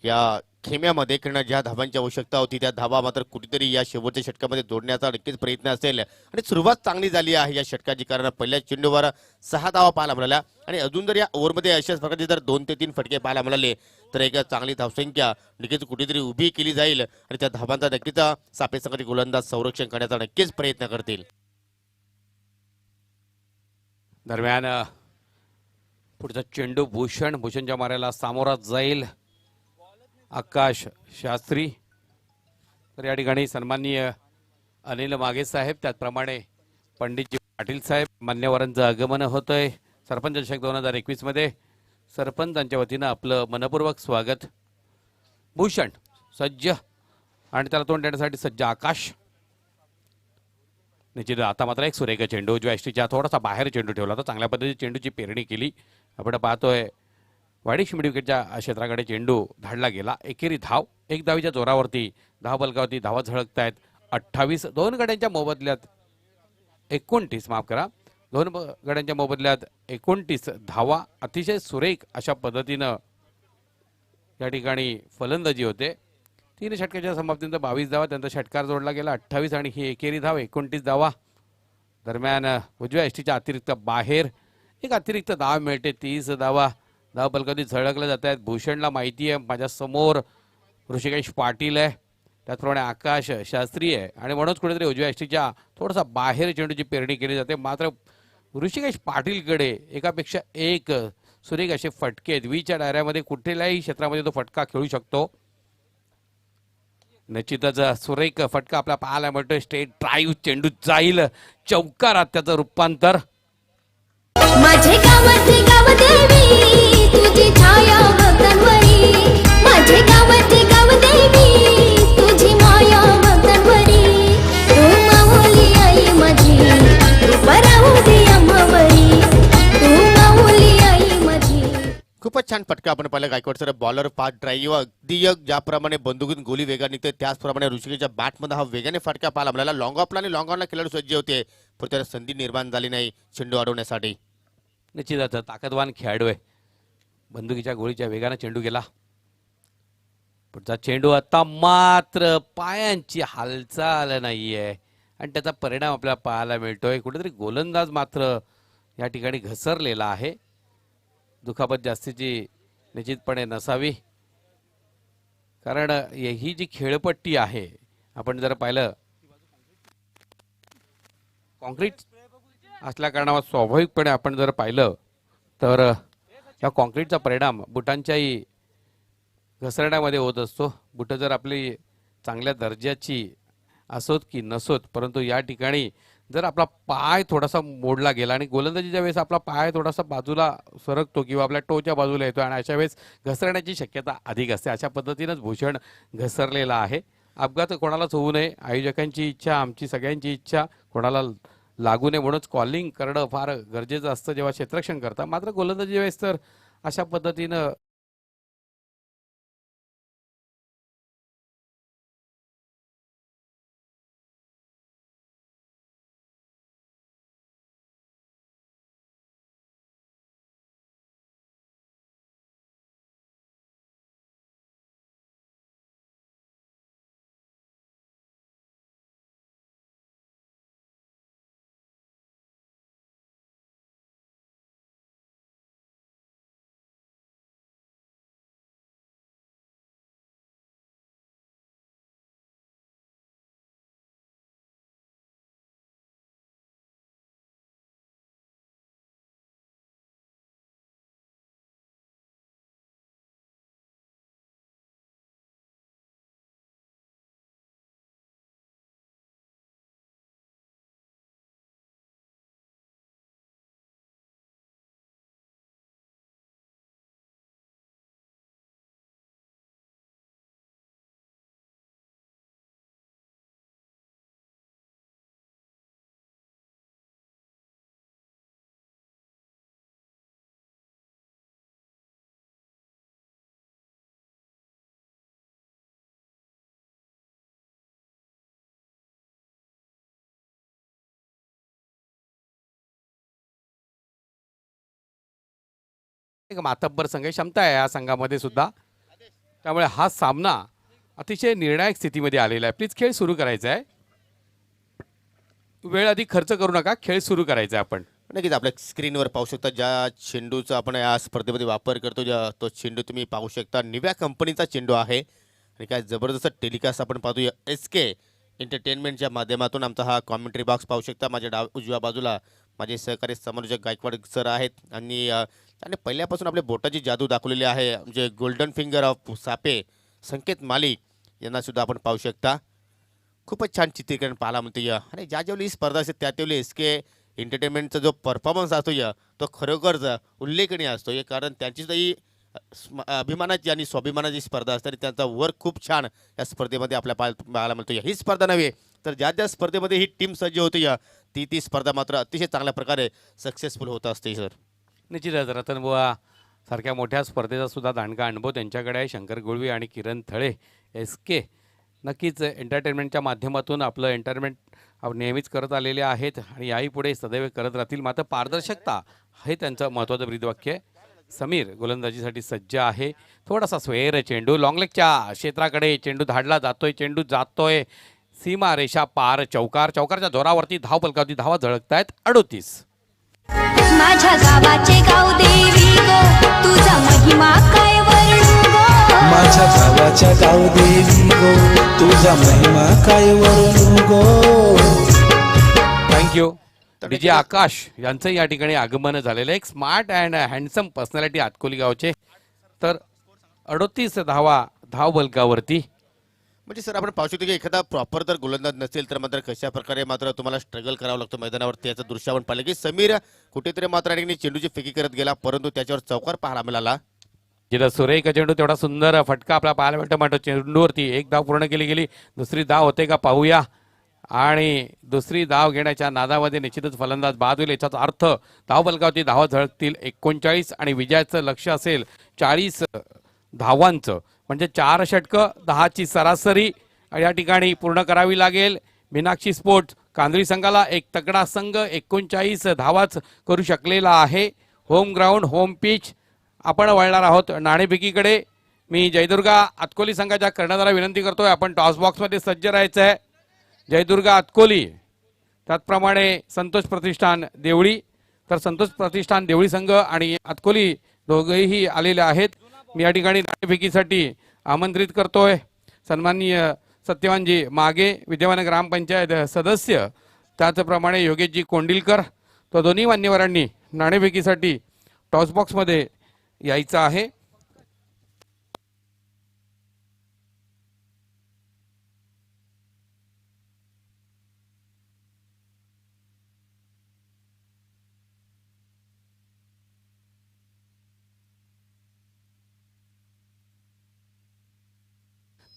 या खेम्यामध्ये. कारण ज्या धावांची आवश्यकता होती त्या धावा मात्र कुठेतरी या शेवटच्या षटकामध्ये जोडण्याचा नक्कीच प्रयत्न असेल. आणि सुरुवात चांगली झाली आहे या षटकाची, कारण पहिल्या चेंडूवर 6 धावा पाहायला मिळाल्या आणि अजून जर या ओव्हरमध्ये अशाच प्रकारचे जर 2 ते 3 फटके पाहायला मिळाले तर एक चांगली धावसंख्या नक्कीच कुठेतरी उभी केली जाईल आणि त्या धावांचा नक्कीच सापे संघाचे गोलंदाज संरक्षण करण्याचा नक्कीच प्रयत्न करतील. दरम्यान पुढचा चेंडू भूषणच्या माऱ्याला सामोरा जाईल आकाश शास्त्री. तर या ठिकाणी सन्माननीय अनिल मागे साहेब, त्याचप्रमाणे पंडितजी पाटील साहेब मान्यवरांचं आगमन होतंय सरपंच चषक 2021 मध्ये. सरपंचांच्या वतीनं आपलं मनपूर्वक स्वागत. भूषण सज्ज आणि त्याला तोंड देण्यासाठी सज्ज आकाश. निश्चित आता मात्र एक सुरेख चेंडू उजव्या यष्टीच्या थोडासा बाहेर चेंडू ठेवला होता. चांगल्या पद्धतीने चेंडूची पेरणी केली. आपण पाहतोय वाडीश मिड विकेटच्या क्षेत्राकडे चेंडू धाडला गेला. एकेरी धाव, एक धावीच्या जोरावरती धावबलगावती धावा झळकतायत 28. दोन गड्यांच्या मोबदल्यात 29 माफ करा, दोन गड्यांच्या मोबदल्यात 29 धावा. अतिशय सुरेख अशा पद्धतीनं या ठिकाणी फलंदाजी होते. 3 षटकाच्या समाप्तीनंतर 22 धावा, त्यांचा षटकार जोडला गेला 28 आणि ही एकेरी धाव 29 धावा. दरम्यान उजव्या यष्टीच्या अतिरिक्त बाहेर एक अतिरिक्त धाव मिळते 30 धावा. धाव बलगावती झळकल्या जात आहेत. भूषणला माहिती आहे माझ्या समोर ऋषिकेश पाटील आहे, त्याचप्रमाणे आकाश शास्त्री आहे आणि म्हणूनच कुठेतरी उजव्या यष्टीच्या थोडासा बाहेर चेंडूची पेरणी केली जाते. मात्र ऋषिकेश पाटीलकडे एकापेक्षा एक सुरेख असे फटके आहेत. वीच्या डायऱ्यामध्ये कुठल्याही क्षेत्रामध्ये तो फटका खेळू शकतो. निश्चितच सुरेख फटका आपला पाहायला मिळतोय. स्ट्रेट ड्राईव्ह चेंडू जाईल चौकारात त्याचं रूपांतर. माझे गावातली गावदेवी तुझी छाया भक्तांवरी, माझे गावातली गावदेवी तुझी माया भक्तांवरी. तू माऊली आई माझी, तू पराहू दे आम्हावरी, तू माऊली आई माझी. खूपच छान फटका आपण पाहिला Gaikwad sir. Bowler fast drive अगदी ज्याप्रमाणे बंदुकीतून गोली वेगाने निघते त्याचप्रमाणे ऋषिकेशच्या बॅटमध्ये हा वेगाने फटका पाहायला मिळाला. लॉंग ऑफला आणि लॉंग ऑनला खेळाडू सज्ज होते, पण त्याला संधी निर्माण झाली नाही चेंडू अडवण्यासाठी. निश्चितच ताकदवान खेळाडू आहे. बंदुकीच्या गोळीच्या वेगाने चेंडू गेला. पुढचा चेंडू आता मात्र पायांची हालचाल नाहीये आणि त्याचा परिणाम आपल्याला पाहायला मिळतोय. कुठेतरी गोलंदाज मात्र या ठिकाणी घसरलेला आहे. दुखापत जास्तीची निश्चितपणे नसावी, कारण ही जी खेळपट्टी आहे आपण जर पाहिलं कॉन्क्रीट असल्या कारणावर स्वाभाविकपणे आपण जर पाहिलं तर या कॉन्क्रीटचा परिणाम बुटांच्याही घसरण्यामध्ये होत असतो. बुटं जर आपली चांगल्या दर्जाची असोत की नसोत, परंतु या ठिकाणी जर आपला पाय थोडासा मोडला गेला आणि गोलंदाजीच्या वेळेस आपला पाय थोडासा बाजूला सरकतो किंवा आपल्या टोच्या बाजूला येतो आणि अशा वेळेस घसरण्याची शक्यता अधिक असते. अशा पद्धतीनंच भूषण घसरलेला आहे. अपघात कोणालाच होऊ नये, आयोजकांची इच्छा, आमची सगळ्यांची इच्छा, कोणाला लागू नये म्हणूनच कॉलिंग करणं फार गरजेचं असतं जेव्हा क्षेत्ररक्षण करता. मात्र गोलंदाजी वेळेस तर अशा पद्धतीनं एक मातब्बर संघ आहे, क्षमता आहे या संघामध्ये सुद्धा. त्यामुळे हा सामना अतिशय निर्णायक स्थितीमध्ये आलेला आहे. प्लीज खेळ सुरू करायचा आहे. वेळ अधिक खर्च करू नका, खेळ सुरू करायचा आहे आपण. नक्कीच आपल्या स्क्रीनवर पाहू शकता ज्या चेंडूचा आपण या स्पर्धेमध्ये वापर करतो, तो चेंडू तुम्ही पाहू शकता. निव्या कंपनीचा चेंडू आहे आणि काय जबरदस्त टेलिकास्ट आपण पाहतो या SK एंटरटेनमेंटच्या माध्यमातून. आमचा हा कॉमेंट्री बॉक्स पाहू शकता. माझ्या उजव्या बाजूला माझे सहकारी समालोचक गायकवाड सर आहेत आणि त्याने पहिल्यापासून आपल्या बोटाची जादू दाखवलेली आहे. म्हणजे गोल्डन फिंगर ऑफ सापे संकेत मालिक यांना सुद्धा आपण पाहू शकता. खूपच छान चित्रीकरण पाहायला मिळते या. आणि ज्या ज्यावेळी ही स्पर्धा असते त्या त्यावेळी SK एंटरटेनमेंटचा जो परफॉर्मन्स असतो या तो खरोखरच उल्लेखनीय असतो. हे कारण त्यांची सुद्धा ही अभिमानाची आणि स्वाभिमानाची स्पर्धा असते आणि त्यांचा वर्क खूप छान या स्पर्धेमध्ये आपल्या पाहायला मिळतो. ही स्पर्धा नव्हे तर ज्या ज्या स्पर्धेमध्ये ही टीम सज्ज होते या ती स्पर्धा मात्र अतिशय चांगल्या प्रकारे सक्सेसफुल होत असते सर. निश्चितच रतनबुवा सारख्या मोठ्या स्पर्धेचा सुद्धा दांडगा अनुभव त्यांच्याकडे आहे. शंकर गुळवी आणि किरण थळे SK नक्कीच एंटरटेनमेंटच्या माध्यमातून आपलं एंटरटेनमेंट नेहमीच करत आलेले आहेत आणि याही पुढे सदैव करत राहतील. मात्र पारदर्शकता हे त्यांचं महत्त्वाचं ब्रीदवाक्य आहे. समीर गोलंदाजीसाठी सज्ज आहे. थोडासा स्वेर चेंडू लॉंगलेगच्या क्षेत्राकडे चेंडू धाडला जातोय. चेंडू जातोय सीमा रेषा पार. चौकारच्या जोरावरती धाव पलकावती. धावा झळकतायत 38. माझ्या गावाचे गाव देवी गो तुझा महिमा काय वर्णू गो माझ्या गावाच्या गावदेवी गो तुझा महिमा काय वर्णू गो. थँक्यू. DJ आकाश यांचं या ठिकाणी आगमन झालेलं आहे. एक स्मार्ट अँड हँडसम पर्सनॅलिटी आतकोली गावचे. तर 38 धावा धाव बलकावरती. म्हणजे सर आपण पाहू शकतो की एखादा प्रॉपर जर गोलंदाज नसेल तर मात्र कशा प्रकारे मात्र तुम्हाला स्ट्रगल करावं लागतं मैदानावरती. याचं दृश्य आपण पाहिलं की समीर कुठेतरी मात्र आणि चेंडूची फेकी करत गेला परंतु त्याच्यावर चौकार पाहायला मिळाला. जिथं सुरेख चेंडू तेवढा सुंदर फटका आपला पाहायला मिळतो. मात्र चेंडूवरती एक धाव पूर्ण केली गेली. दुसरी धाव होते का पाहूया. आणि दुसरी धाव घेण्याच्या नादामध्ये निश्चितच फलंदाज बाद होईल. याचाच अर्थ धाव बलकावती धावा झळकतील 39 आणि विजयाचं लक्ष असेल 40 धावांचं. म्हणजे 4 षटकं 10ची सरासरी या ठिकाणी पूर्ण करावी लागेल. मीनाक्षी स्पोर्ट्स कांदळी संघाला एक तगडा संघ 39 धावाच करू शकलेला आहे. Home ground home pitch. आपण वळणार आहोत नाणेफेकीकडे. मी जयदुर्गा आतकोली संघाच्या कर्णधाराला विनंती करतोय आपण टॉस बॉक्समध्ये सज्ज राहायचं आहे. जयदुर्गा आतकोली त्याचप्रमाणे संतोष प्रतिष्ठान देवळी. तर संतोष प्रतिष्ठान देवळी संघ आणि आतकोली दोघेही आलेले आहेत. मी या ठिकाणी नाणेफेकीसाठी आमंत्रित करतोय सन्माननीय सत्यवानजी मागे विद्यमान ग्रामपंचायत सदस्य त्याचप्रमाणे योगेशजी कोंडिलकर. तो दोन्ही मान्यवरांनी नाणेफेकीसाठी टॉस बॉक्समध्ये यायचं आहे.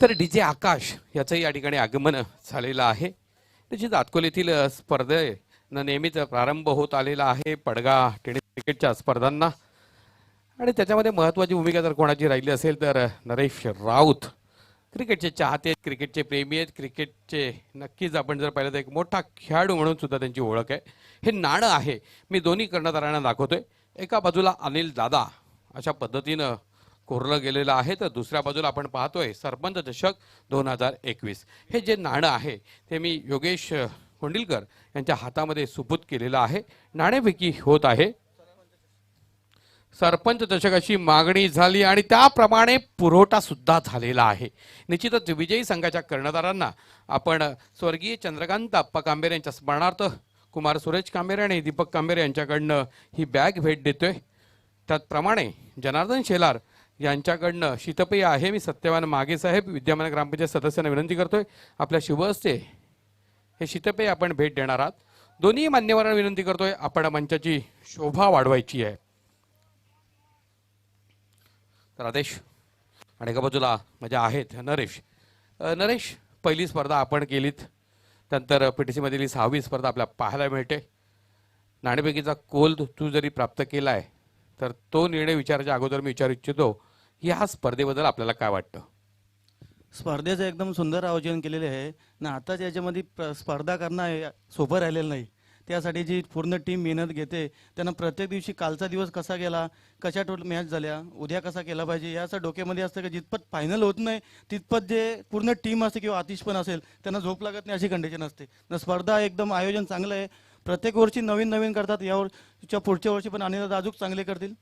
तर DJ आकाश याचं या ठिकाणी आगमन झालेलं आहे. त्याची अतकोलीतील स्पर्धेनं नेहमीच प्रारंभ होत आलेला आहे पडगा टेनिस क्रिकेटच्या स्पर्धांना. आणि त्याच्यामध्ये महत्त्वाची भूमिका जर कोणाची राहिली असेल तर नरेश राऊत. क्रिकेटचे चाहते आहेत, क्रिकेटचे प्रेमी आहेत, क्रिकेटचे नक्कीच आपण जर पाहिलं तर एक मोठा खेळाडू म्हणून सुद्धा त्यांची ओळख आहे. हे नाणं आहे मी दोन्ही कर्णधारांना दाखवतोय. एका बाजूला अनिल दादा अशा पद्धतीनं कोरलं गेलेलं आहे तर दुसऱ्या बाजूला आपण पाहतोय सरपंच चषक 2021. हे जे नाणं आहे ते मी योगेश कोंडिलकर यांच्या हातामध्ये सुपूत केलेलं आहे. नाणेफेकी होत आहे. सरपंच चषकाची मागणी झाली आणि त्याप्रमाणे पुरवठा सुद्धा झालेला आहे. निश्चितच विजयी संघाच्या कर्णधारांना आपण स्वर्गीय चंद्रकांत अप्पा कांबेरे यांच्या स्मरणार्थ कुमार सुरेश कांबेरे आणि दीपक कांबेरे यांच्याकडनं ही बॅग भेट देतोय. त्याचप्रमाणे जनार्दन शेलार यांच्याकडनं शीतपेय आहे. मी सत्यवान मागे साहेब विद्यमान ग्रामपंचायत सदस्यांना विनंती करतोय आपल्या शुभ हस्ते हे शीतपेय आपण भेट देणार आहात. दोन्ही मान्यवरांना विनंती करतोय आपण मंचाची शोभा वाढवायची आहे. तर आदेश आणि एका बाजूला माझ्या आहेत नरेश. नरेश पहिली स्पर्धा आपण केलीत त्यानंतर PTC मधील 6वी स्पर्धा आपल्याला पाहायला मिळते. नाणेफेकीचा कोल तू जरी प्राप्त केला आहे तर तो निर्णय विचारायच्या अगोदर मी विचारू इच्छितो ह्या स्पर्धेबद्दल आपल्याला काय वाटतं. स्पर्धेचं एकदम सुंदर आयोजन केलेले आहे ना. आताच याच्यामध्ये स्पर्धा करणं सोपं राहिलेलं नाही. त्यासाठी जी पूर्ण टीम मेहनत घेते त्यांना प्रत्येक दिवशी कालचा दिवस कसा गेला, कशा टोटल मॅच झाल्या, उद्या कसा केला पाहिजे याचं डोक्यामध्ये असतं की जितपत फायनल होत नाही तितपत जे पूर्ण टीम असते किंवा आतिश पण असेल त्यांना झोप लागत नाही अशी कंडिशन असते. न स्पर्धा एकदम आयोजन चांगलं आहे. प्रत्येक वर्षी नवीन नवीन करतात. यावर्षीच्या पुढच्या वर्षी पण आणि अजून चांगले करतील.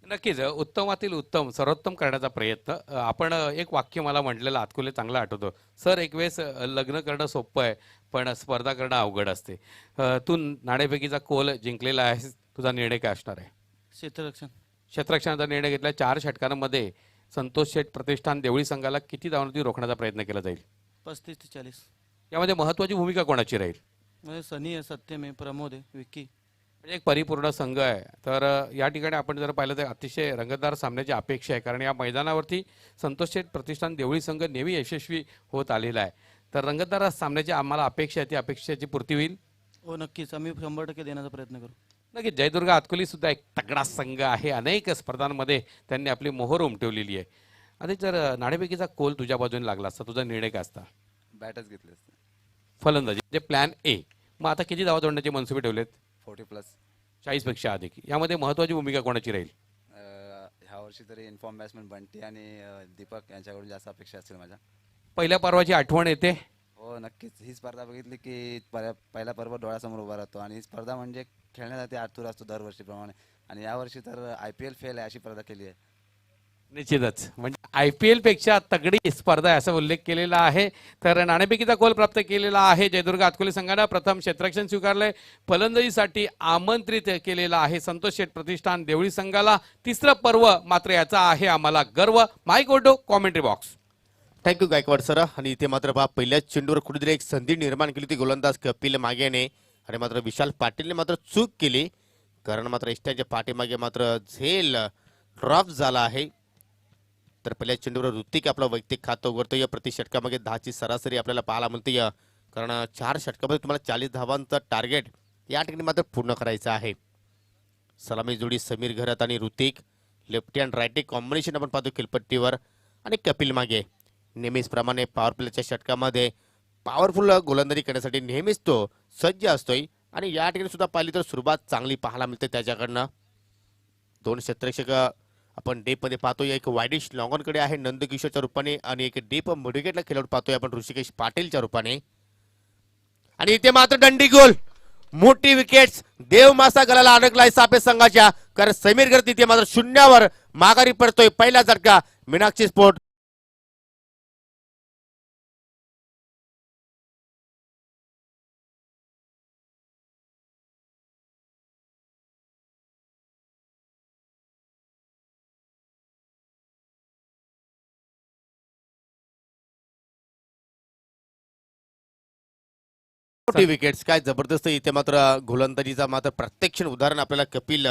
नक्कीच उत्तमातील उत्तम सर्वोत्तम करण्याचा प्रयत्न. आपण एक वाक्य मला म्हटलेलं आतकुले चांगलं आठवतं. सर एक वेळेस लग्न करणं सोपं आहे पण स्पर्धा करणं अवघड असते. तू नाणेफेकीचा कोल जिंकलेला आहेस, तुझा निर्णय काय असणार आहे? क्षेत्ररक्षण क्षेत्ररक्षणाचा निर्णय घेतला. 4 षटकांमध्ये संतोष शेठ प्रतिष्ठान देवळी संघाला किती धावांवरती रोखण्याचा प्रयत्न केला जाईल? 35 ते 40. यामध्ये महत्त्वाची भूमिका कोणाची राहील? म्हणजे सनी आहे, सत्यम आहे, प्रमोद आहे, विक्की. म्हणजे एक परिपूर्ण संघ आहे. तर या ठिकाणी आपण जर पाहिलं तर अतिशय रंगतदार सामन्याची अपेक्षा आहे, कारण या मैदानावरती संतोष शेठ प्रतिष्ठान देवळी संघ नेहमी यशस्वी होत आलेला आहे. तर रंगतदार सामन्याची आम्हाला अपेक्षा आहे, ती अपेक्षेची पूर्ती होईल. हो नक्कीच, आम्ही 100% देण्याचा प्रयत्न करू. नक्कीच जयदुर्ग आतकुली सुद्धा एक तगडा संघ आहे. अनेक स्पर्धांमध्ये त्यांनी आपली मोहर उमटवलेली आहे. आणि जर नाणेफेकीचा कोल तुझ्या बाजूने लागला असता, तुझा निर्णय काय असता? बॅटच घेतले असते. फलंदाजी म्हणजे प्लॅन ए. मग आता किती धावा जोडण्याचे मनसुबे ठेवलेत? 40+. 40 पेक्षा अधिक. यामध्ये महत्त्वाची भूमिका कोणाची राहील? ह्या वर्षी तरी इन्फॉर्म बॅट्समॅन बंटी आणि दीपक यांच्याकडून जास्त अपेक्षा असतील माझ्या. पहिल्या पर्वाची आठवण येते? हो नक्कीच. ही स्पर्धा बघितली की पहिला पर्व डोळ्यासमोर उभा राहतो आणि ही स्पर्धा म्हणजे खेळण्यासाठी आतुर असतो दरवर्षीप्रमाणे. आणि यावर्षी तर IPL फेल आहे अशी स्पर्धा केली आहे. निश्चितच म्हणजे IPL पेक्षा तगडी स्पर्धा आहे असा उल्लेख केलेला आहे. तर नाणेफेकीचा गोल प्राप्त केलेला आहे जयदुर्ग आतकुले संघानं. प्रथम क्षेत्ररक्षण स्वीकारलंय. फलंदाजीसाठी आमंत्रित केलेला आहे संतोष शेठ प्रतिष्ठान देवळी संघाला. तिसरं पर्व मात्र याचा आहे आम्हाला गर्व. माईक ओडो, commentary box. Thank you Gaikwad sir. आणि इथे मात्र पहा पहिल्याच चेंडूवर कुठेतरी एक संधी निर्माण केली ती गोलंदाज कपिल मागेने. आणि मात्र विशाल पाटीलने मात्र चूक केली, कारण मात्र इष्ट्याच्या पाठीमागे मात्र झेल ड्रॉप झाला आहे. तर पहिल्या चेंडूवर ऋतिक आपलं वैयक्तिक खातं उघडतोय. प्रति षटकामागे 10ची सरासरी आपल्याला पाहायला मिळते, कारण 4 षटकामध्ये तुम्हाला 40 धावांचं टार्गेट या ठिकाणी मात्र पूर्ण करायचं आहे. सलामी जोडी समीर घरत आणि Hrithik, lefty and righty combination आपण पाहतो खेळपट्टीवर. आणि कपिल मागे नेहमीच प्रमाणे पॉवर प्लेच्या षटकामध्ये पॉवरफुल गोलंदाजी करण्यासाठी नेहमीच तो सज्ज असतोय. आणि या ठिकाणी सुद्धा पाहिली तर सुरुवात चांगली पाहायला मिळते त्याच्याकडनं. 2 क्षेत्ररक्षक आपण डीप मध्ये पाहतोय. एक वायडिश लॉंगॉनकडे आहे नंदकिशोरच्या रूपाने आणि एक डीप मिडविकेटला खेळाडू पाहतोय आपण ऋषिकेश पाटीलच्या रूपाने. आणि इथे मात्र दंडी गोल, मोठी विकेट्स देवमासा गलाला अडकलाय सापे संघाच्या, कारण समीर गर्द इथे मात्र शून्यावर माघारी पडतोय. पहिला झटका मीनाक्षी स्पोर्ट. मोठी विकेट्स, काय जबरदस्त इथे मात्र गोलंदाजीचा मात्र प्रत्यक्ष उदाहरण आपल्याला कपिल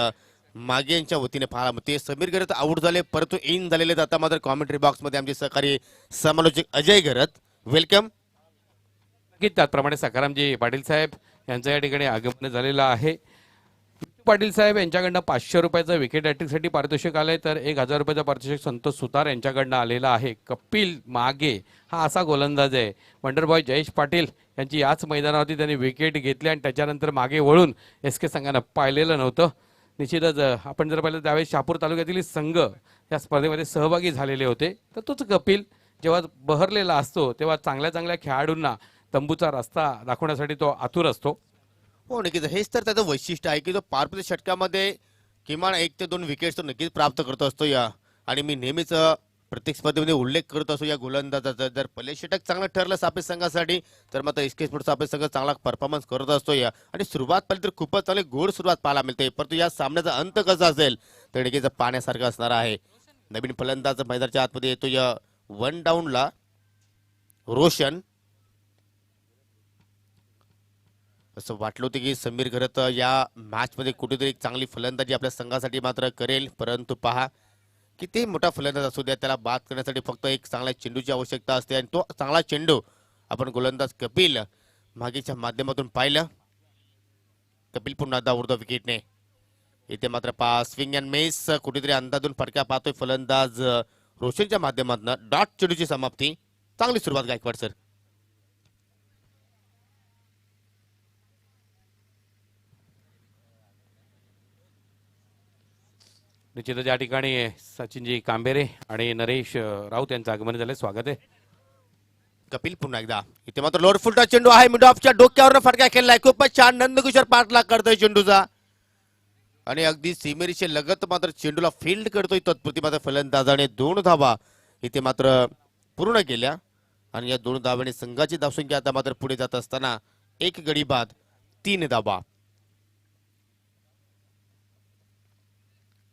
मागे यांच्या वतीने पाहायला मिळते. समीर घरत आउट झाले, परंतु इन झालेले आता मात्र कॉमेंट्री बॉक्स मध्ये आमचे सहकारी समालोचक अजय घरत. वेलकम. नक्कीच त्याचप्रमाणे सखारामजी पाटील साहेब यांचं या ठिकाणी आगमन झालेलं आहे. पाटील साहेब यांच्याकडनं 500 रुपयाचं विकेट हॅट्रिकसाठी पारितोषिक आलंय, तर 1000 रुपयाचं पारितोषिक संतोष सुतार यांच्याकडनं आलेलं आहे. कपिल मागे हा असा गोलंदाज आहे, वंडरबॉय जयेश पाटील यांची याच मैदानावरती त्यांनी विकेट घेतली आणि त्याच्यानंतर मागे वळून SK संघानं पाहिलेलं नव्हतं. निश्चितच आपण जर पाहिलं त्यावेळेस शहापूर तालुक्यातील संघ या स्पर्धेमध्ये सहभागी झालेले होते. तर तोच कपिल जेव्हा बहरलेला असतो तेव्हा चांगल्या चांगल्या खेळाडूंना तंबूचा रस्ता दाखवण्यासाठी तो आतुर असतो. हो नक्कीच, हेच तर त्याचं वैशिष्ट्य आहे की तो पॉवर प्ले षटकामध्ये किमान 1 ते 2 विकेट्स तो नक्कीच प्राप्त करत असतो. आणि मी नेहमीच प्रत्येक स्पर्धेमध्ये उल्लेख करत असतो या गोलंदाजाचा. जर पहिले षटक चांगलं ठरलं सापे संघासाठी तर मात्र SK स्पोर्ट्स सापे संघ चांगला परफॉर्मन्स करत असतो. आणि सुरुवात पाहिली तर खूपच चांगली गोड सुरुवात पाहायला मिळते, परंतु या सामन्याचा अंत कसा असेल तर नक्कीच पाहण्यासारखं असणार आहे. नवीन फलंदाज मैदानाच्या आतमध्ये येतो या 1 डाऊनला रोशन. असं वाटलं होतं की समीर घरत या मॅच मध्ये कुठेतरी एक चांगली फलंदाजी आपल्या संघासाठी मात्र करेल, परंतु पहा किती मोठा फलंदाज असू द्या त्याला बाद करण्यासाठी फक्त एक चांगल्या चेंडूची आवश्यकता असते. आणि तो चांगला चेंडू आपण गोलंदाज कपिल मागेच्या माध्यमातून पाहिलं. कपिल पुन्हा दावडतो विकेटने. इथे मात्र पहा स्विंग अँड मेस कुठेतरी अंदाजून फटका पाहतोय फलंदाज रोशनच्या माध्यमातून. डॉट चेंडूची समाप्ती. चांगली सुरुवात गायकवाड सर. निश्चितच या ठिकाणी सचिनजी कांबेरे आणि नरेश राऊत यांचं आगमन झालंय. स्वागत आहे. कपिल पुन्हा एकदा इथे मात्र लोअर फुलटा चेंडू आहे मिड ऑफच्या डोक्यावर फटका खेळलाय. खूपच छान नंदकिशोर पाठलाग करतोय चेंडूचा आणि अगदी सीमेरीचे लगत मात्र चेंडूला फील्ड करतोय. तत्पुरती मात्र फलंदाजाने 2 धावा इथे मात्र पूर्ण केल्या आणि या 2 धावांनी संघाची धावसंख्या आता मात्र पुढे जात असताना 1 गडी बाद 3 धावा.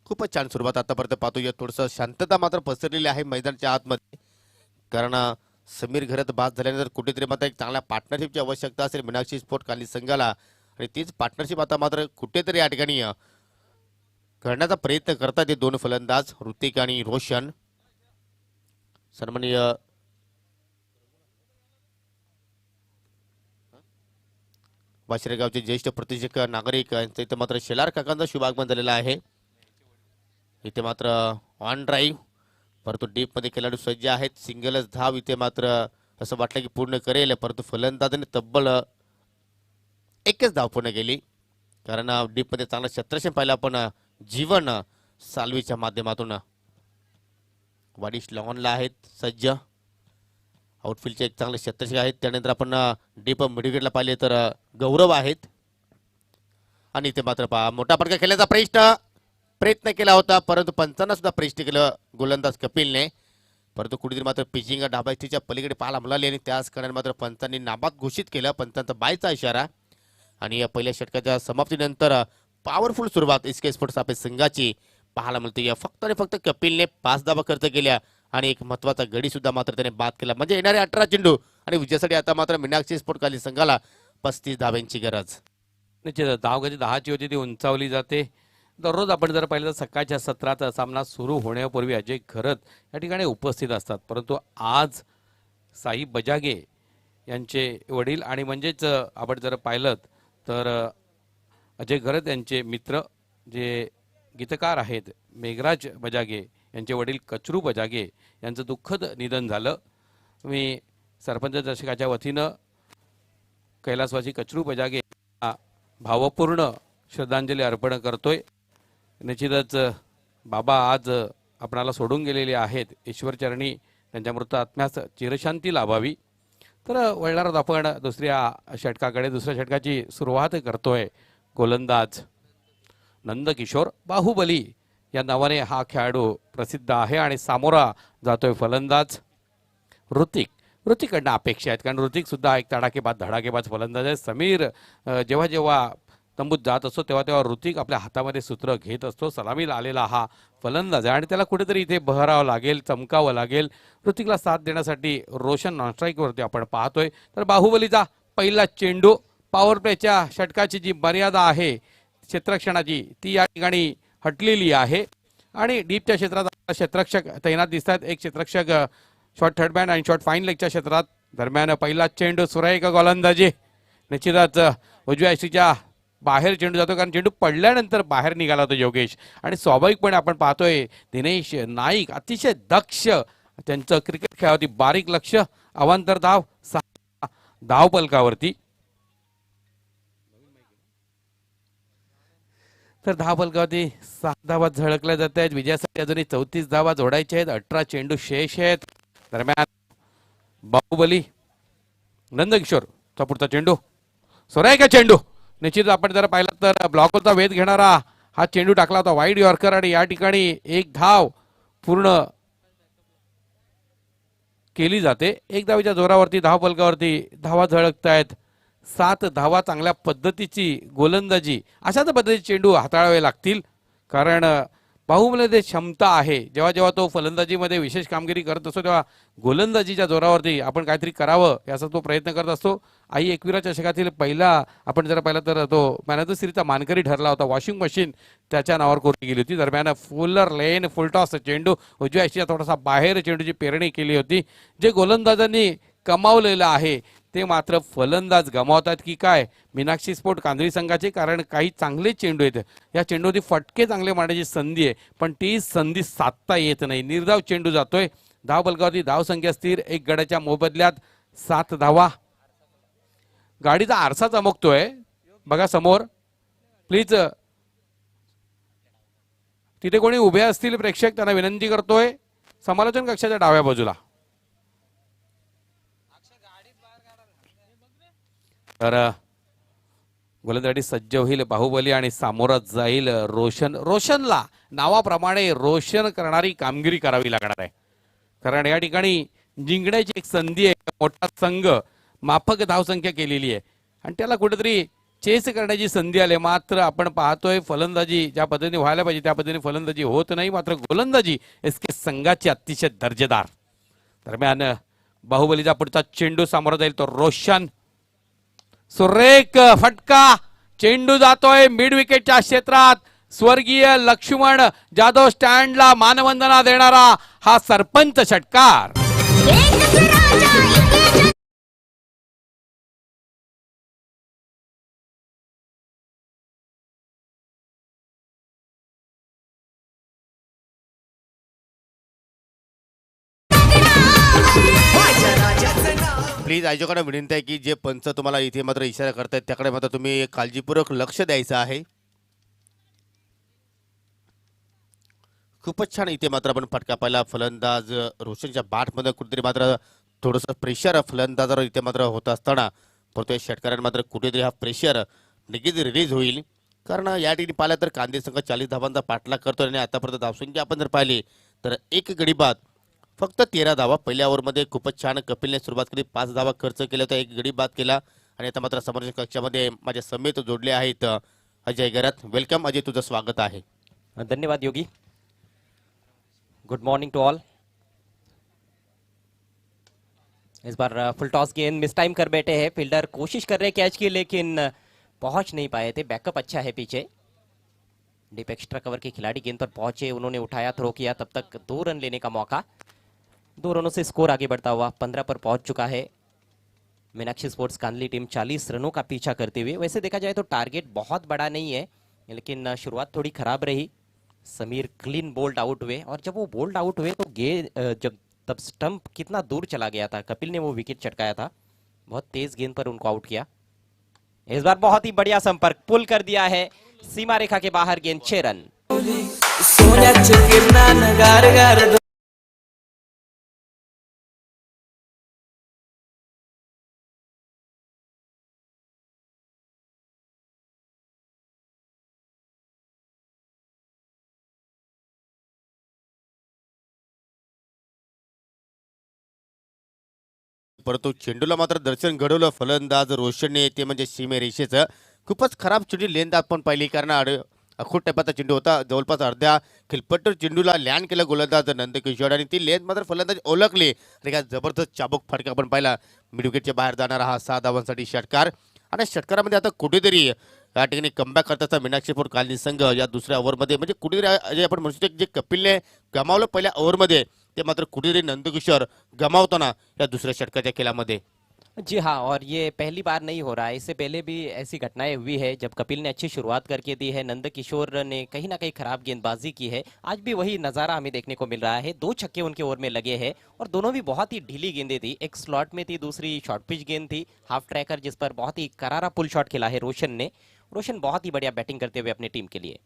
खूपच छान सुरुवात आतापर्यंत पाहतोय. थोडंसं शांतता मात्र पसरलेली आहे मैदानाच्या आतमध्ये, कारण समीर घरात बाद झाल्यानंतर कुठेतरी मात्र एक चांगल्या पार्टनरशिपची आवश्यकता असेल मीनाक्षी स्पोर्ट काली संघाला आणि तीच पार्टनरशिप आता मात्र कुठेतरी या ठिकाणी करण्याचा प्रयत्न करतात हे 2 फलंदाज ऋतिक आणि रोशन. सन्माननीय वाशिरेगावचे ज्येष्ठ प्रतिष्ठित नागरिक यांचं इथे मात्र शेलार काकांचा शुभागमन झालेला आहे. इथे मात्र ऑन ड्राईव्ह परंतु डीप मध्ये खेळाडू सज्ज आहेत. सिंगलच धाव इथे मात्र असं वाटलं की पूर्ण करेल, परंतु फलंदाजाने तब्बल 1च धाव पूर्ण केली, कारण डीप मध्ये चांगला क्षेत्रक्षण पाहिलं आपण जीवन सालवीच्या माध्यमातून. वाडिश लॉनला आहेत सज्ज, आउटफील्डचे एक चांगले क्षेत्रक्षक आहेत. त्यानंतर आपण डीप मिडविकेटला पाहिले तर गौरव आहेत आणि इथे मात्र मोठा फटका खेळण्याचा प्रयत्न केला होता, परंतु पंचांना सुद्धा प्रयत्न केलं गोलंदाज कपिलने, परंतु कुठेतरी मात्र पिचिंग डाबायस्तीच्या पलीकडे पाहायला मिळाली आणि त्याच कारणाने मात्र पंचांनी नाबाद घोषित केलं. पंचांचा बायचा इशारा आणि या पहिल्या षटकाच्या समाप्तीनंतर पॉवरफुल सुरुवात एसके स्पोर्ट्स आपल्या संघाची पाहायला मिळते. फक्त आणि फक्त कपिलने 5 धावा खर्च केल्या आणि एक महत्वाचा गडी सुद्धा मात्र त्याने बाद केला. म्हणजे येणारे 18 चेंडू आणि विजयासाठी आता मात्र मीनाक्षी स्पोर्ट काली संघाला 35 धाव्यांची गरज. निश्चित धावगती 10ची होती ती उंचावली जाते. दररोज आपण जर पाहिलं तर सकाळच्या सत्रात सामना सुरू होण्यापूर्वी अजय घरत या ठिकाणी उपस्थित असतात, परंतु आज साई बजागे यांचे वडील आणि म्हणजेच आपण जर पाहिलं तर अजय घरत यांचे मित्र जे गीतकार आहेत मेघराज बजागे यांचे वडील कचरू बजागे यांचं दुःखद निधन झालं. मी सरपंच दर्शकाच्या वतीनं कैलासवासी कचरू बजागे भावपूर्ण श्रद्धांजली अर्पण करतोय. निश्चितच बाबा आज आपणाला सोडून गेलेले आहेत. ईश्वरचरणी त्यांच्या मृत आत्म्यास चिरशांती लाभावी. तर वळणार आहोत आपण दुसऱ्या षटकाकडे. दुसऱ्या षटकाची सुरुवात करतोय गोलंदाज नंदकिशोर बाहुबली या नावाने हा खेळाडू प्रसिद्ध आहे आणि सामोरा जातोय फलंदाज ऋतिककडनं अपेक्षा आहेत, कारण ऋतिक सुद्धा एक धडाकेबाज फलंदाज आहे. समीर जेव्हा जेव्हा तंबूत जात असतो तेव्हा तेव्हा ऋतिक आपल्या हातामध्ये सूत्र घेत असतो. सलामीला आलेला हा फलंदाज आहे आणि त्याला कुठेतरी इथे बहरावं लागेल, चमकावं लागेल. ऋतिकला साथ देण्यासाठी रोशन नॉनस्ट्राईकवरती आपण पाहतोय. तर बाहुबलीचा पहिला चेंडू पॉवर प्लेच्या षटकाची जी मर्यादा आहे क्षेत्ररक्षणाची ती या ठिकाणी हटलेली आहे आणि डीपच्या क्षेत्रात क्षेत्ररक्षक तैनात दिसतात. एक क्षेत्ररक्षक शॉर्ट थर्ड बॅन आणि शॉर्ट फाईन लेगच्या क्षेत्रात. दरम्यान पहिला चेंडू सुरेख गोलंदाजी. निश्चितच उजव्या यष्टीच्या बाहेर चेंडू जातो, कारण चेंडू पडल्यानंतर बाहेर निघाला होता योगेश आणि स्वाभाविकपणे आपण पाहतोय दिनेश नाईक अतिशय दक्ष त्यांचं क्रिकेट खेळावरती बारीक लक्ष. अवांतर धाव 6 धावफलकावरती. तर धावफलकावरती 6 धावा झळकल्या जात आहेत. विजयासाठी अजूनही 34 धावा जोडायच्या आहेत. 18 चेंडू शेष आहेत. दरम्यान बाहुबली नंदकिशोरचा पुढचा चेंडू सोरायका चेंडू. निश्चित आपण जर पाहिलं तर ब्लॉकरचा वेध घेणारा हा चेंडू टाकला होता वाईड यॉर्कर आणि या ठिकाणी 1 धाव पूर्ण केली जाते. 1 धावेच्या जोरावरती धावफलकावरती धावा झळकतायत. 7 धावा चांगल्या पद्धतीची गोलंदाजी अशाच पद्धतीचे चेंडू हाताळावे लागतील, कारण बाहुबलीमध्ये क्षमता आहे. जेव्हा जेव्हा तो फलंदाजीमध्ये विशेष कामगिरी करत असतो तेव्हा गोलंदाजीच्या जोरावरती आपण काहीतरी करावं याचा तो प्रयत्न करत असतो. आई एकविरा चषकातील पहिला आपण जर पाहिलं तर तो मॅन ऑफ द सिरीजचा मानकरी ठरला होता. वॉशिंग मशीन त्याच्या नावावर कोरली गेली होती. दरम्यान फुलर लेन फुलटॉस चेंडू उजव्या यष्टीच्या थोडासा बाहेर चेंडूची पेरणी केली होती. जे गोलंदाजांनी कमावलेलं आहे ते मात्र फलंदाज गमावतात की काय मीनाक्षी स्पोर्ट कांजळी संघाचे, कारण काही चांगले चेंडू आहेत. या चेंडूवरती फटके चांगले मारण्याची संधी आहे, पण ती संधी साधता येत नाही. निर्धाव चेंडू जातोय. धावफलकावरती धावसंख्या स्थिर. 1 गड्याच्या मोबदल्यात 7 धावा. गाडीचा आरसा चमकतोय बघा समोर. प्लीज तिथे कोणी उभे असतील प्रेक्षक त्यांना विनंती करतोय समालोचन कक्षाच्या डाव्या बाजूला. तर गोलंदाजी सज्ज होईल बाहुबली आणि सामोरं जाईल रोशन. रोशनला नावाप्रमाणे रोशन करणारी कामगिरी करावी लागणार आहे, कारण या ठिकाणी जिंकण्याची एक संधी आहे. मोठा संघ माफक धावसंख्या केलेली आहे आणि त्याला कुठेतरी चेस करण्याची संधी आली. मात्र आपण पाहतोय फलंदाजी ज्या पद्धतीने व्हायला पाहिजे त्या पद्धतीने फलंदाजी होत नाही. मात्र गोलंदाजी एसके संघाची अतिशय दर्जेदार. दरम्यान बाहुबलीचा पुढचा चेंडू सामोरा जाईल तो रोशन. सुरेख फटका, चेंडू जातोय मिड विकेटच्या क्षेत्रात. स्वर्गीय लक्ष्मण जाधव स्टँडला मानवंदना देणारा हा सरपंच षटकार. प्लीज आयोजकांना विनंती आहे की जे पंच तुम्हाला इथे मात्र इशारा करतायत त्याकडे मात्र तुम्ही काळजीपूर्वक लक्ष द्यायचं आहे. खूपच छान इथे मात्र आपण फटका पाहिला. फलंदाज रोशनच्या बाटमध्ये कुठेतरी मात्र थोडंसं प्रेशर फलंदाजावर इथे मात्र होत असताना परंतु या षटकारांना मात्र कुठेतरी हा प्रेशर निगेच रिलीज होईल. कारण या ठिकाणी पाहिलं तर कांदे संघ 40 धावांचा पाठलाग करतो आणि आतापर्यंत धावसंख्या आपण जर पाहिली तर एक गडी बाद फक्त 13 धावा. पहिल्या ओव्हरमध्ये खूपच छान कपिलने सुरुवात केली, 5 धावा खर्च केल्या होत्या, एक गडी बाद केला आणि आता मात्र समोरच्या कक्षामध्ये माझ्या समेत जोडले आहेत अजय गरात. वेलकम अजय, तुझं स्वागत आहे. धन्यवाद Yogi. Good morning to all. इस बार फुल टॉस गेंद मिस टाइम कर बैठे हैं. फील्डर कोशिश कर रहे कैच की लेकिन पहुंच नहीं पाए थे. बैकअप अच्छा है पीछे. डीप एक्स्ट्रा कवर के खिलाड़ी गेंद पर पहुंचे, उन्होंने उठाया, थ्रो किया, तब तक 2 रन लेने का मौका. 2 रनों से स्कोर आगे बढ़ता हुआ 15 पर पहुंच चुका है मीनाक्षी स्पोर्ट्स कांदली टीम 40 रनों का पीछा करते हुए. वैसे देखा जाए तो टारगेट बहुत बड़ा नहीं है लेकिन शुरुआत थोड़ी खराब रही. समीर क्लीन बोल्ड आउट हुए और जब वो बोल्ड आउट हुए तो गेंद जब तब स्टंप कितना दूर चला गया था. कपिल ने वो विकेट चटकाया था, बहुत तेज गेंद पर उनको आउट किया. इस बार बहुत ही बढ़िया संपर्क, पुल कर दिया है सीमा रेखा के बाहर. गेंद 6 रन. परंतु चेंडूला मात्र दर्शन घडवलं फलंदाज रोशनने, ते म्हणजे सीमेरेषेचं. खूपच खराब चेंडू लेंथ आपण पाहिली, कारण अखूट टप्प्याचा चेंडू होता. जवळपास अर्ध्या खिलपट्टर चेंडूला लँड केलं गोलंदाज नंदकिशोर आणि ती लेंथ मात्र फलंदाज ओळखली आणि काय जबरदस्त चाबूक फटका आपण पाहिला. मिड विकेटच्या बाहेर जाणारा हा 6 धावांसाठी षटकार. आणि षटकारामध्ये आता कुठेतरी या ठिकाणी कमबॅक करताचा मीनाक्षीपूर कालनी संघ या दुसऱ्या ओव्हरमध्ये म्हणजे कुठेतरी जे आपण म्हणू शकतो जे कपिलने गमावलं पहिल्या ओव्हरमध्ये ते मात्र कुठेतरी नंदकिशोर गमावताना या दुसऱ्या षटकाच्या खेळामध्ये. जी हाँ, और ये पहली बार नहीं हो रहा है. इससे पहले भी ऐसी घटनाएं हुई है जब कपिल ने अच्छी शुरुआत करके दी है, नंद किशोर ने कहीं ना कहीं खराब गेंदबाजी की है. आज भी वही नज़ारा हमें देखने को मिल रहा है. 2 छक्के उनके ओवर में लगे हैं और दोनों भी बहुत ही ढीली गेंदें थी. एक स्लॉट में थी, दूसरी शॉर्ट पिच गेंद थी, हाफ ट्रैकर, जिस पर बहुत ही करारा पुल शॉट खेला है रोशन ने. रोशन बहुत ही बढ़िया बैटिंग करते हुए अपनी टीम के लिए.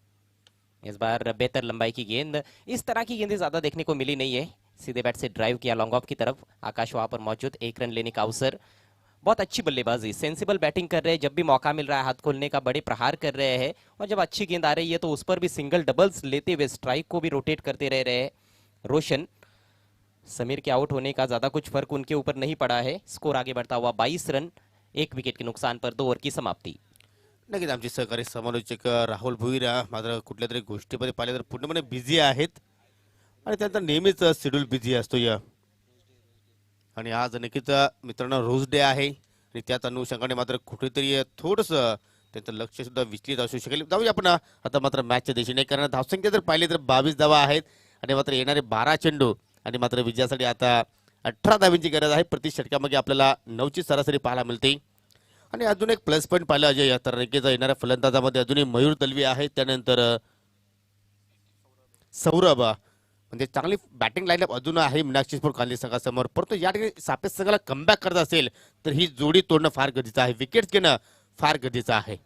इस बार बेहतर लंबाई की गेंद, इस तरह की गेंदें ज़्यादा देखने को मिली नहीं है. सीधे बैट से ड्राइव किया लॉन्ग ऑफ की तरफ. आकाश वहां पर मौजूद, 1 रन लेने का अवसर. बहुत अच्छी बल्लेबाजी, सेंसिबल बैटिंग कर रहे हैं. जब भी मौका मिल रहा है हाथ खोलने का बड़े प्रहार कर रहे हैं और जब अच्छी गेंद आ रही है तो उस पर भी सिंगल डबल्स लेते हुए स्ट्राइक को भी रोटेट करते रह रहे हैं रोशन. समीर के आउट होने का ज़्यादा कुछ फर्क उनके ऊपर नहीं पड़ा है. स्कोर आगे बढ़ता हुआ 22 रन, 1 विकेट के नुकसान पर 2 ओवर की समाप्ति. नक्कीच आमचे सहकारी समालोचक राहुल भुईरा मात्र कुठल्या तरी गोष्टीमध्ये पाहिले तर पूर्णपणे बिझी आहेत आणि त्यांचा नेहमीच शेड्यूल बिझी असतो या. आणि आज नक्कीच मित्रांनो रोज डे आहे आणि त्याच अनुषंगाने मात्र कुठेतरी थोडंसं त्यांचं लक्ष सुद्धा विचलित असू शकेल. जाऊया आपण आता मात्र मॅचच्या दिशेने, कारण धावसंख्या जर पाहिली तर 22 धावा आहेत आणि मात्र येणारे 12 चेंडू आणि मात्र विजयासाठी आता 18 धावांची गरज आहे. प्रति षटकामध्ये आपल्याला 9ची सरासरी पाहायला मिळते. आणि अजून एक प्लस पॉईंट पाहिलं अजय तर नक्कीच येणाऱ्या फलंदाजामध्ये अजूनही मयूर दलवी आहे, त्यानंतर सौरभ, म्हणजे चांगली बॅटिंग लाईनअप अजून आहे मीनाक्षी स्पोर्ट्स कांदली संघासमोर. परंतु या ठिकाणी सापेक्ष संघाला कमबॅक करत असेल तर ही जोडी तोडणं फार गरजेचं आहे, विकेट्स घेणं फार गरजेचं आहे.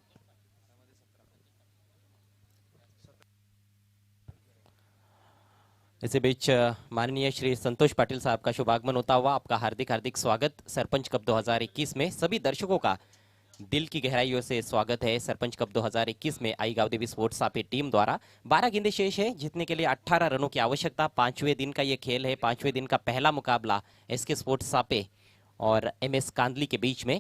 इसी बीच माननीय श्री संतोष पाटिल साहब का शुभागमन होता हुआ आपका हार्दिक हार्दिक स्वागत। सरपंच कप 2021 में सभी दर्शकों का दिल की गहराइयों से स्वागत है। सरपंच कप 2021 में आई गांव देवी स्पोर्ट्स सापे टीम द्वारा 12 गेंदे शेष है, जीतने के लिए 18 रनों की आवश्यकता। 5वें दिन का ये खेल है। 5वें दिन का पहला मुकाबला एसके स्पोर्ट्स सापे और एमएस कांदली के बीच में।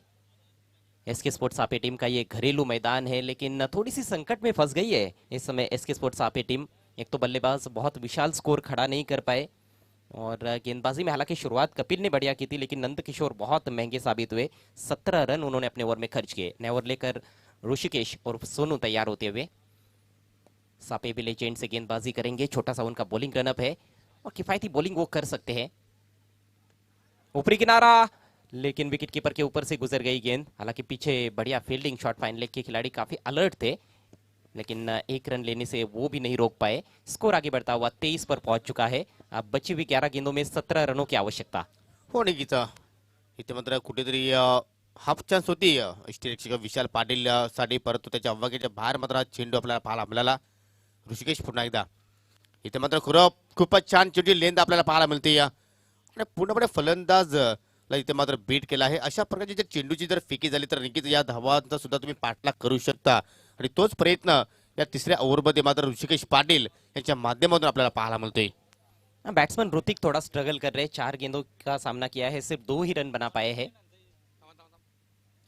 एसके स्पोर्ट्स सापे टीम का ये घरेलू मैदान है, लेकिन थोड़ी सी संकट में फंस गई है इस समय एसके स्पोर्ट्स सापे टीम। एक तो बल्लेबाज बहुत विशाल स्कोर खड़ा नहीं कर पाए और गेंदबाजी में हालांकि शुरुआत कपिल ने बढ़िया की थी, लेकिन नंद किशोर बहुत महंगे साबित हुए। 17 रन उन्होंने अपने ओवर में खर्च किए। नए ओवर लेकर ऋषिकेश और सोनू तैयार होते हुए सापे भी लेजेंड से गेंदबाजी करेंगे। छोटा सा उनका बॉलिंग रनअप है और किफायती बॉलिंग वो कर सकते हैं। ऊपरी किनारा, लेकिन विकेट कीपर के ऊपर से गुजर गई गेंद। हालांकि पीछे बढ़िया फील्डिंग, शॉर्ट फाइन लेग के खिलाड़ी काफी अलर्ट थे, लेकिन 1 रन लेने से वो भी नहीं रोक पाए। स्कोर आगे बढ़ता हुआ 23 पर पहुंच चुका है। अब बची हुई 11 गेंदों में 17 रनों की आवश्यकता हो निकीचा इथे मात्र कुठेतरी हाफ चान्स होती यष्टीरक्षक विशाल पाटील साठी, परंतु त्याच्या अवघ्याच्या बाहेर मात्र हा चेंडू आपल्याला पाहायला मिळाला। ऋषिकेश पुन्हा एकदा इथे मात्र खूपच छान चेंडू लेंथ आपल्याला पाहायला मिळते आणि पूर्णपणे फलंदाज इथे मात्र बीट केला आहे। अशा प्रकारची जर चेंडूची जर फेकी झाली तर नक्कीच या धावांचा सुद्धा तुम्ही पाठलाग करू शकता आणि तोच प्रयत्न या तिसऱ्या ओव्हरमध्ये मात्र ऋषिकेश पाटील यांच्या माध्यमातून आपल्याला पाहायला मिळतोय। बैट्समैन ऋतिक थोड़ा स्ट्रगल कर रहे हैं। 4 गेंदों का सामना किया है, सिर्फ 2 ही रन बना पाए हैं।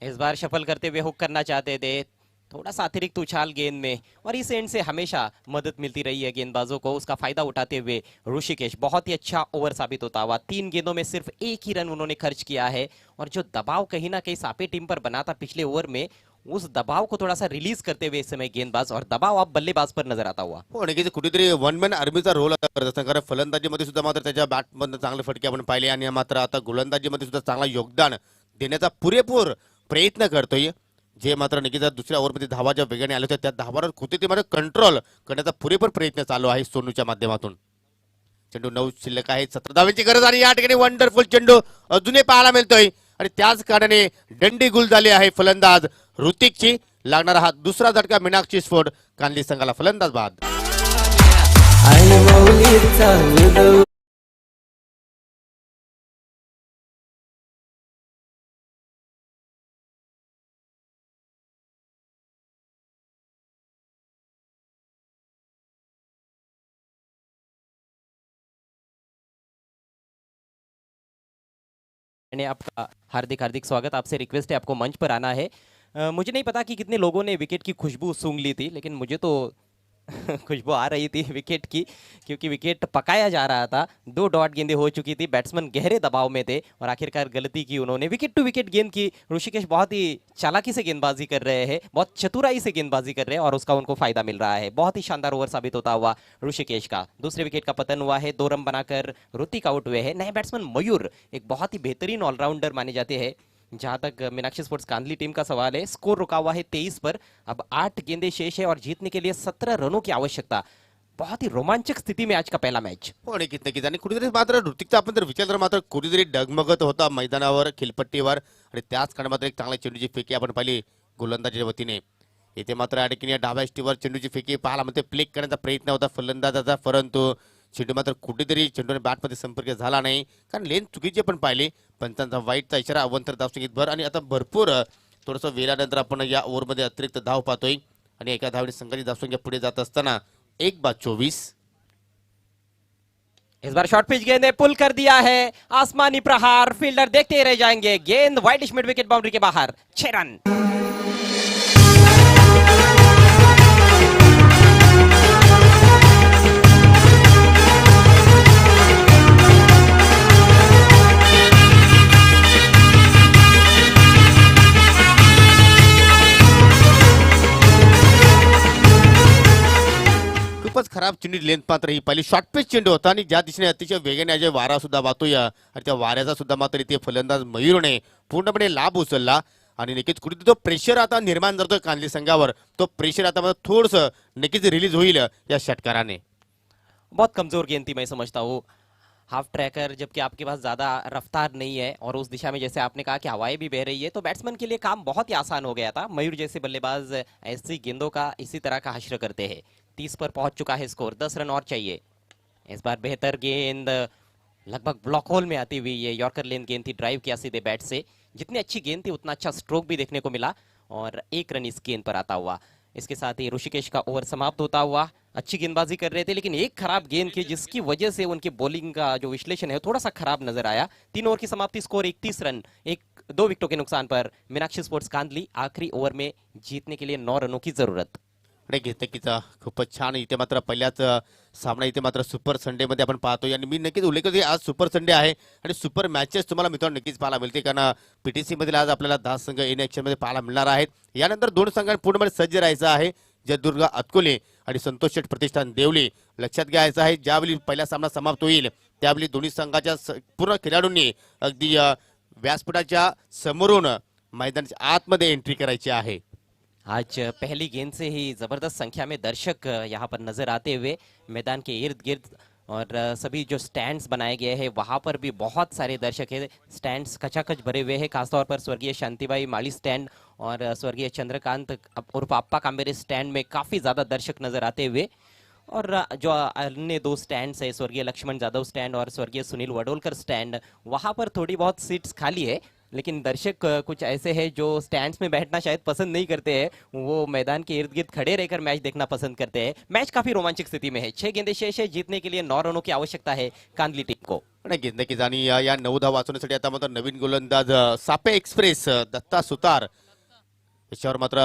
इस बार शफल करते हुए हुक करना चाहते थे, थोड़ा सा अतिरिक्त उछाल गेंद में, और इस एंड से हमेशा मदद मिलती रही है गेंदबाजों को। उसका फायदा उठाते हुए ऋषिकेश बहुत ही अच्छा ओवर साबित होता हुआ 3 गेंदों में सिर्फ 1 ही रन उन्होंने खर्च किया है। और जो दबाव कहीं ना कहीं सापे टीम पर बना था पिछले ओवर में, उस दबाव को थोड़ा सा रिलीज करते हुए इस समय गेंदबाज, और दबाव अब बल्लेबाज पर नजर आता हुआ। हो नक्कीच कुठेतरी वन मॅन आर्मीचा रोल अदा करत असताना, कारण फलंदाजीमध्ये सुद्धा मात्र त्याच्या बॅटमधून चांगले फटके आपण पाहिले आणि मात्र आता गोलंदाजीमध्ये सुद्धा चांगला योगदान देण्याचा पुरेपूर प्रयत्न करतोय। जे मात्र नक्कीच दुसऱ्या ओव्हरमध्ये धावा ज्या वेगाने आल्या होत्या त्या धावावर कुठेतरी मात्र कंट्रोल करण्याचा पुरेपूर प्रयत्न चालू आहे सोनूच्या माध्यमातून। चेंडू 9 शिल्लक आहे, 17 धावांची गरज आणि या ठिकाणी वंडरफुल चेंडू अजूनही पाहायला मिळतोय आणि त्याच कारणाने दंडी गुल झाली आहे फलंदाज ऋतिकची। लागणारा हा दुसरा झटका मीनाक्षी स्फोट, कानली संघाला फलंदाज बाद। आई माऊलीचा उदो आपका हार्दिक हार्दिक स्वागत। आपसे रिक्वेस्ट है, आपको मंच पर आना है। मुझे नहीं पता कि कितने लोगों ने विकेट की खुशबू सूंघ ली थी, लेकिन मुझे तो खुशबू आ रही थी विकेट की, क्योंकि विकेट पकाया जा रहा था। 2 डॉट गेंदें हो चुकी थी, बैट्समैन गहरे दबाव में थे और आखिरकार गलती की उन्होंने। विकेट टू विकेट गेंद की। ऋषिकेश बहुत ही चालाकी से गेंदबाजी कर रहे हैं, बहुत चतुराई से गेंदबाजी कर रहे हैं और उसका उनको फायदा मिल रहा है। बहुत ही शानदार ओवर साबित होता हुआ ऋषिकेश का। दूसरे विकेट का पतन हुआ है, 2 रन बनाकर ऋतिक आउट हुए हैं। नए बैट्समैन मयूर एक बहुत ही बेहतरीन ऑलराउंडर माने जाते हैं। जहां तक मीनाक्षी स्पोर्ट्स कांदली टीम का सवाल है, स्कोर रुका हुआ है 23 पर। अब 8 गेंदें शेष है और जीतने के लिए 17 रनों की आवश्यकता। बहुत ही रोमांचक स्थिति में आज का पहला मैच। हो नक्कीच आणि कुठेतरी मात्र ऋतिकचा आपण जर विचार तर मात्र कुठेतरी डगमगत होता मैदानावर, खिलपट्टीवर, आणि त्याच कारण मात्र एक चांगल्या चेंडूची फेकी आपण पाहिली गोलंदाजीच्या वतीने। इथे मात्र या ठिकाणी डाव्या स्टीवर चेंडूची फेकी पाहायला मिळते, प्लेक करण्याचा प्रयत्न होता फलंदाजाचा, परंतु चेंडू मात्र कुठेतरी चेंडूने बॅटमध्ये संपर्क झाला नाही, कारण लेन चुकीचे पण पाहिले। पंचांचा वाईटचा इशारा, अवंतर धावसंख्येत भर आणि आता भरपूर थोडंसं वेळानंतर आपण या ओव्हरमध्ये अतिरिक्त धाव पाहतोय आणि एका धावने संघाची धावसंख्या पुढे जात असताना 1/24। इस बार शॉर्ट पिच गेंद पुल कर दिया है, आसमानी प्रहार, फील्डर देखते ही रह जाएंगे। गेंद वाइडिश मिड विकेट बाउंड्री के बाहर, 6 रन। खूपच खराब चेंडू लेंथ मात्र ही पहिली शॉर्ट पिच चेंडू होता आणि ज्या दिशेने अतिशय वेगाने अजय वारा सुद्धा वाहतोय आणि त्या वाऱ्याचा सुद्धा मात्र इथे फलंदाज मयूरने पूर्णपणे लाभ उचलला आणि नक्कीच कुठे तो प्रेशर आता निर्माण करतोय कानली संघावर। तो प्रेशर आता मात्र थोडंसं नक्कीच रिलीज होईल या षटकाराने। बहुत कमजोर गेंद थी मैं समझता हूँ। हाफ ट्रैकर, जबकि आपके पास ज्यादा रफ्तार नहीं है और उस दिशा में जैसे आपने कहा कि हवाएं भी बह रही है, तो बैट्समैन के लिए काम बहुत ही आसान हो गया था। मयूर जैसे बल्लेबाज ऐसी गेंदों का इसी तरह का हश्र करते हैं। 30 पर पहुंच चुका है स्कोर, 10 रन और चाहिए। इस बार बेहतर गेंद लगभग ब्लॉक होल में आती हुई ये यॉर्कर लेन गेंद थी, ड्राइव किया सीधे बैट से। जितनी अच्छी गेंद थी उतना अच्छा स्ट्रोक भी देखने को मिला और 1 रन इस गेंद पर आता हुआ। इसके साथ ही ऋषिकेश का ओवर समाप्त होता हुआ। अच्छी गेंदबाजी कर रहे थे लेकिन एक खराब गेंद की जिसकी वजह से उनकी बॉलिंग का जो विश्लेषण है थोड़ा सा खराब नजर आया। 3 ओवर की समाप्ति, स्कोर 31 रन, 2 विकेटों के नुकसान पर मीनाक्षी स्पोर्ट्स कांदली आखिरी ओवर में जीतने के लिए 9 रनों की जरूरत। आणि घेतकीचा खूपच छान इथे मात्र पहिल्याच सामना इथे मात्र सुपर संडे मध्ये आपण पाहतोय आणि मी नक्कीच उल्लेख करतो आज सुपर संडे आहे आणि सुपर मॅचेस तुम्हाला मित्रांनो नक्कीच पाहायला मिळते कारण पीटीसी मधील आज आपल्याला 10 संघ इन ऍक्शन मध्ये पाहायला मिळणार आहेत। यानंतर 2 संघांना पूर्णपणे सज्ज राहायचं आहे, जयदुर्गा अतकोले आणि संतोष शेठ प्रतिष्ठान देवली। लक्षात घ्यायचं आहे ज्यावेळी पहिला सामना समाप्त होईल त्यावेळी दोन्ही संघाच्या पूर्ण खेळाडूंनी अगदी व्यासपीठाच्या समोरून मैदानाच्या आतमध्ये एंट्री करायची आहे। आज पहली गेंद से ही जबरदस्त संख्या में दर्शक यहाँ पर नजर आते हुए मैदान के इर्द गिर्द और सभी जो स्टैंड्स बनाए गए हैं वहाँ पर भी बहुत सारे दर्शक हैं। स्टैंड्स खचाखच भरे हुए हैं, खासतौर पर स्वर्गीय शांतिबाई माली स्टैंड और स्वर्गीय चंद्रकांत उर्फ अप्पा कांबेरे स्टैंड में काफ़ी ज़्यादा दर्शक नजर आते हुए। और जो अन्य 2 स्टैंड्स है, स्वर्गीय लक्ष्मण जाधव स्टैंड और स्वर्गीय सुनील वडोलकर स्टैंड, वहाँ पर थोड़ी बहुत सीट्स खाली है लेकिन दर्शक कुछ ऐसे हैं जो स्टैंड्स में बैठना शायद पसंद नहीं करते हैं, वो मैदान के इर्द गिर्द खड़े रहकर मैच देखना पसंद करते हैं। मैच काफी रोमांचक स्थिति में है। 6 गेंदें शेष है, जीतने के लिए 9 रनों की आवश्यकता है कांदली टीम को। नक्कीच आणि या 9 धावा वाचवण्यासाठी आता मात्र नवीन गोलंदाज सापे एक्सप्रेस दत्ता सुतार याच्यावर मात्र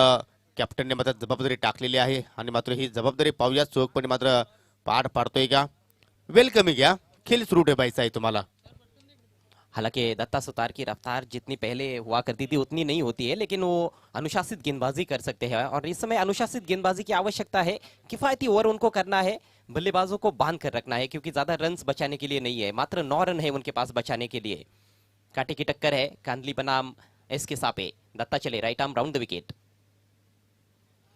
कॅप्टनने मात्र जबाबदारी टाकलेली आहे आणि मात्र ही जबाबदारी पाहूया चोखपणे मात्र पार पाडतोय का। वेलकम घ्या, खेल सुरू ठेवायचा आहे तुम्हाला। हालांकि दत्ता सुतार की रफ्तार जितनी पहले हुआ करती थी उतनी नहीं होती है लेकिन वो अनुशासित गेंदबाजी कर सकते हैं और इस समय अनुशासित गेंदबाजी की आवश्यकता है। किफायती ओवर उनको करना है, बल्लेबाजों को बांध कर रखना है क्योंकि ज्यादा रन्स बचाने के लिए नहीं है, मात्र 9 रन है उनके पास बचाने के लिए। कांटे की टक्कर है, कांदली बनाम एसके सापे। दत्ता चले, right arm round the wicket.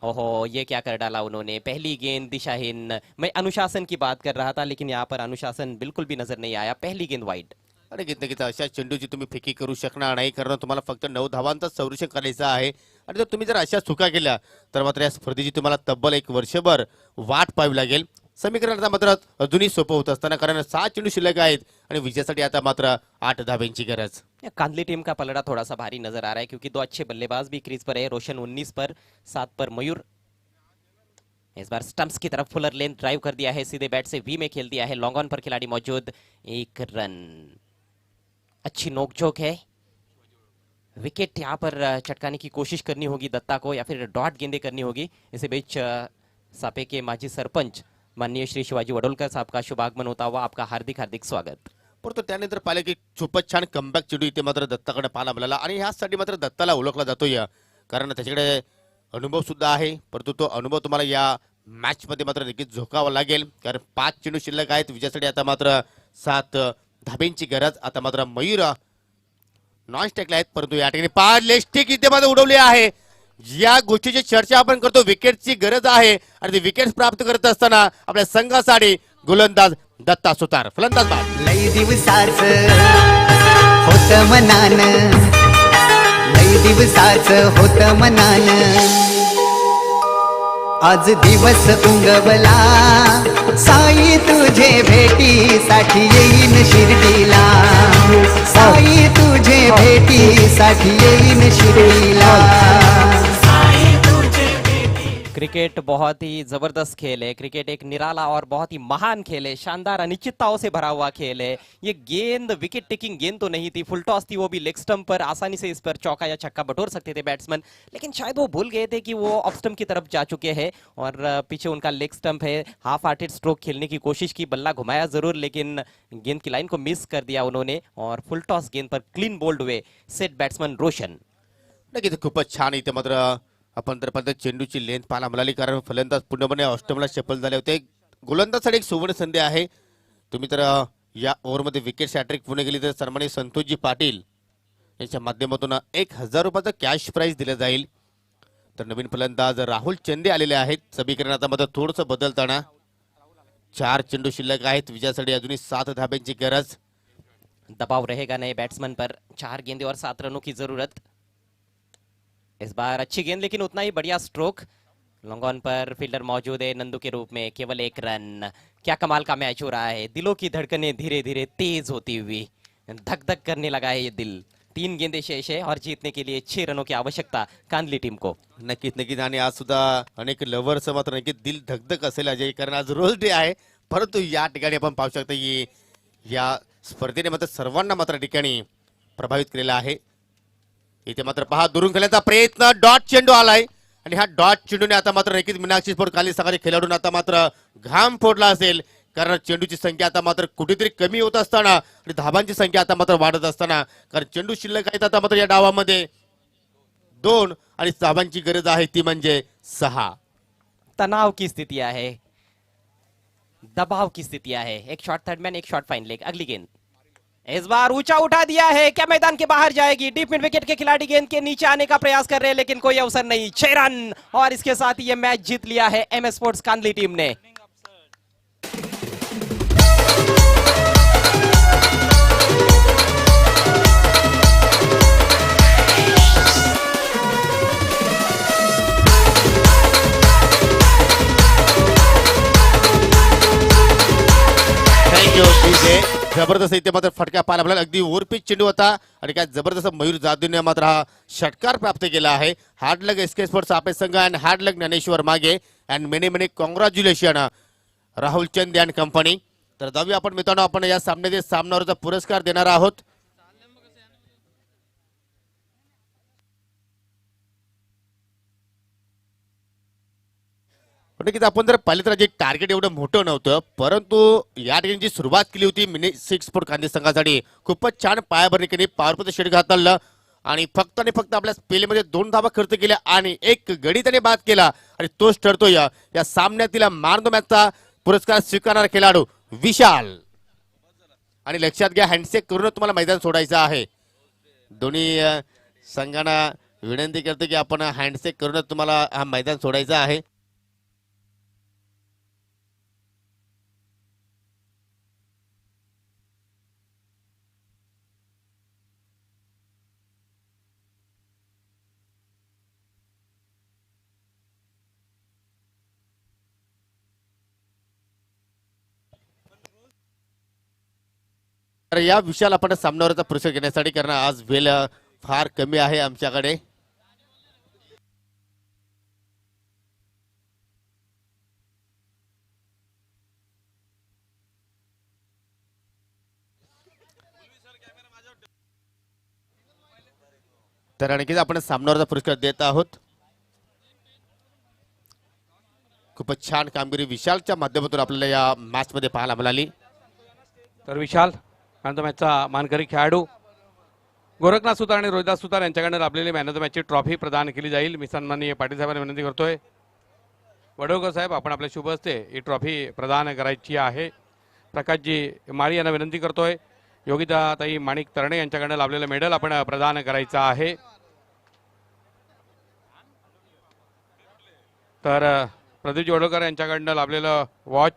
ओहो, ये क्या कर डाला उन्होंने, पहली गेंद दिशाहीन। मैं अनुशासन की बात कर रहा था लेकिन यहाँ पर अनुशासन बिल्कुल भी नजर नहीं आया। पहली गेंद वाइड। आणि घेतकीच अशा चेंडूची तुम्ही फेकी करू शकणार नाही कारण तुम्हाला फक्त 9 धावांचं संरक्षण करायचं आहे आणि जर तुम्ही अशा चुका केल्या तर मात्र या स्पर्धेची तुम्हाला तब्बल 1 वर्षभर वाट पाहावी लागेल। समीकरण आता मात्र अजूनही सोपं होत असताना कारण 6 चेंडू शिल्लक आहेत आणि विजयासाठी आता मात्र 8 धाब्यांची गरज। कांदली टीम का पलड़ा थोड़ा सा भारी नजर आ रहा है क्योंकि 2 अच्छे बल्लेबाज भी क्रीज पर है। रोशन 19 पर, 7 पर मयूर। इस बार स्टंप्स की तरफ फुलर लेन ड्राइव कर दिया है, सीधे बैट से वी में खेल दिया है। लॉन्ग ऑन पर खिलाड़ी मौजूद, 1 रन। अच्छी नोकझोंक है, विकेट यहाँ पर चटकाने की कोशिश करनी होगी दत्ता को या फिर डॉट गेंदे करनी होगी। इसी बीच सापे के माजी सरपंच माननीय श्री शिवाजी वडोलकर साहब का शुभ आगमन होता हुआ आपका हार्दिक हार्दिक स्वागत। परंतु त्यानंतर पाहिलं की खूपच छान कमबॅक चेंडू इथे मात्र दत्ताकडे पाहायला मिळाला आणि ह्यासाठी मात्र दत्ताला ओळखला जातोय कारण त्याच्याकडे अनुभव सुद्धा आहे। परंतु तो अनुभव तुम्हाला या मॅच मध्ये मात्र नक्कीच झोकावा लागेल कारण 5 चेंडू शिल्लक आहेत, विजयासाठी आता मात्र 7 धाब्यांची गरज। आता मात्र मयूर नॉन स्ट्राईकला आहेत परंतु या ठिकाणी 5 लेस्टिक इथे मात्र उडवले आहे। या गोष्टीची चर्चा आपण करतो, विकेटची गरज आहे आणि ती विकेट प्राप्त करत असताना आपल्या संघासाठी गोलंदाज दत्ता सुतार, फलंदाज बाद। लई दिवसाच होत मनान, लई दिवसाच होत मनान, आज दिवस उंगवला, साई तुझे भेटीसाठी येईन शिर्डीला, साई तुझे भेटीसाठी येईन शिर्डीला। क्रिकेट बहुत ही जबरदस्त खेल है। क्रिकेट एक निराला और बहुत ही महान खेल है, शानदार अनिश्चितताओं से भरा हुआ खेल है। ये गेंद विकेट टेकिंग गेंद तो नहीं थी, फुल टॉस थी, वो भी लेग स्टंप पर। आसानी से इस पर चौका या छक्का बटोर सकते थे बैट्समैन, लेकिन शायद वो भूल गए थे कि वो ऑफ स्टंप की तरफ जा चुके हैं और पीछे उनका लेग स्टंप है। हाफ हार्टेड स्ट्रोक खेलने की कोशिश की, बल्ला घुमाया जरूर लेकिन गेंद की लाइन को मिस कर दिया उन्होंने और फुल टॉस गेंद पर क्लीन बोल्ड हुए सेट बैट्समैन रोशन। नक्कीच खूपच छान इथे मात्र आपण तर पद्धत चेंडूची लेंथ पाहायला मिळाली कारण फलंदाज पूर्णपणे ऑस्ट्रेलियाला सफल झाले होते। गोलंदाजसाठी एक सुवर्ण संधी आहे। तुम्ही तर या ओव्हरमध्ये विकेट हॅट्रिक पूर्ण केली तर सन्माननीय संतोषजी पाटील यांच्या माध्यमातून 1000 रुपयाचं कॅश प्राइज दिलं जाईल। तर नवीन फलंदाज राहुल चंदे आलेले आहेत। समीकरण आता मात्र थोडंसं बदलताना 4 चेंडू शिल्लक आहेत, विजयासाठी अजूनही 7 धाब्यांची गरज। दबाव रहेगा नए बैट्समैन पर, 4 गेंदे और 7 रनों की जरूरत। इस बार अच्छी गेंद लेकिन उतना ही बढ़िया stroke. Long on per fielder मौजूद है नंदू के रूप में, केवल एक रन। क्या कमाल का मैच हो रहा है, दिलों की धड़कनें धीरे धीरे तेज होती हुई, धक धक करने लगा है ये दिल। 3 गेंदे शेष है और जीतने के लिए 6 रनों की आवश्यकता कांदली टीम को। नक्कीच नक्कीच. आणि आज सुद्धा अनेक लव्हर्स मात्र नक्कीच दिल धकधक असेल अजय, कारण आज रोज डे आहे. परंतु या ठिकाणी आपण पाहू शकता की या स्पर्धेने मात्र सर्वांना मात्र ठिकाणी प्रभावित केलेलं आहे. इथे मात्र पहा दुरून खेळण्याचा प्रयत्न, डॉट चेंडू आलाय आणि हा डॉट चेंडूने आता मात्र नक्कीच मीनाक्षी स्पोर्ट काली संघाचे खेळाडूंना आता मात्र घाम फोडला असेल, कारण चेंडूची संख्या आता मात्र कुठेतरी कमी होत असताना आणि धाबांची संख्या आता मात्र वाढत असताना, कारण चेंडू शिल्लक आहेत आता मात्र या डावामध्ये 2 आणि धाबांची गरज आहे ती म्हणजे 6. तनाव की स्थितियां है, दबाव की स्थितियां है। एक शॉट थर्ड मैन, एक शॉट फाइन लेग। अगली गेंद इस बार ऊंचा उठा दिया है, क्या मैदान के बाहर जाएगी? डीप मिड विकेट के खिलाड़ी गेंद के नीचे आने का प्रयास कर रहे हैं लेकिन कोई अवसर नहीं। 6 रन और इसके साथ ये मैच जीत लिया है एमएस स्पोर्ट्स कांदली टीम ने। जबरदस्त इथे मात्र फटका पाहायला आपल्याला, अगदी ओव्हरपिच चेंडू होता आणि काय जबरदस्त मयूर जाधवने मात्र हा षटकार प्राप्त केला आहे. हार्ड लक एसके स्पोर्ट्स आपे संघ आणि हार्ड लक ज्ञानेश्वर मागे and many many congratulation Rahul Chand and company. तर जाऊया आपण मित्रांनो, आपण या सामन्याचे सामनावरचा पुरस्कार देणार आहोत. नक्कीच आपण जर पाहिलं तर जे टार्गेट एवढं मोठं नव्हतं, परंतु या ठिकाणी जी सुरुवात केली होती मिनी 6 स्पोर्ट कांदी संघासाठी खूपच छान पायाभरणी केली, पॉवरफुल षटक घातलं आणि फक्त आपल्या स्पेलमध्ये 2 धावा खर्च केल्या आणि 1 गडी त्याने बाद केला आणि तोच ठरतो या सामन्यातील मॅन ऑफ द मॅचचा पुरस्कार स्वीकारणारा खेळाडू विशाल. आणि लक्षात घ्या, हँडशेक करून तुम्हाला मैदान सोडायचं आहे. दोन्ही संघांना विनंती करते की आपण हँडशेक करूनच तुम्हाला हा मैदान सोडायचं आहे. तर या विशाल आपण सामन्यावरचा पुरस्कार घेण्यासाठी, कारण आज वेळ फार कमी आहे आमच्याकडे. तर आणखीच आपण सामन्यावरचा पुरस्कार देत आहोत. खूपच छान कामगिरी विशालच्या माध्यमातून आपल्याला या मॅच मध्ये पाहायला मिळाली. तर विशाल मॅन ऑफ द मॅचचा मानकरी खेळाडू गोरखनाथ सुतार आणि रोहिदास सुतार यांच्याकडे लाभलेली मॅन ऑफ द मॅचची ट्रॉफी प्रदान केली जाईल. मी सन्माननीय पाटील साहेबांना विनंती करतोय, वडोळकर साहेब आपण आपल्या शुभ हस्ते ही ट्रॉफी प्रदान करायची आहे. प्रकाशजी माळी यांना विनंती करतोय, योगिताताई माणिक तरणे यांच्याकडे लाभलेलं मेडल आपण प्रदान करायचं आहे. तर प्रदीप वडोळकर यांच्याकडनं लाभलेलं वॉच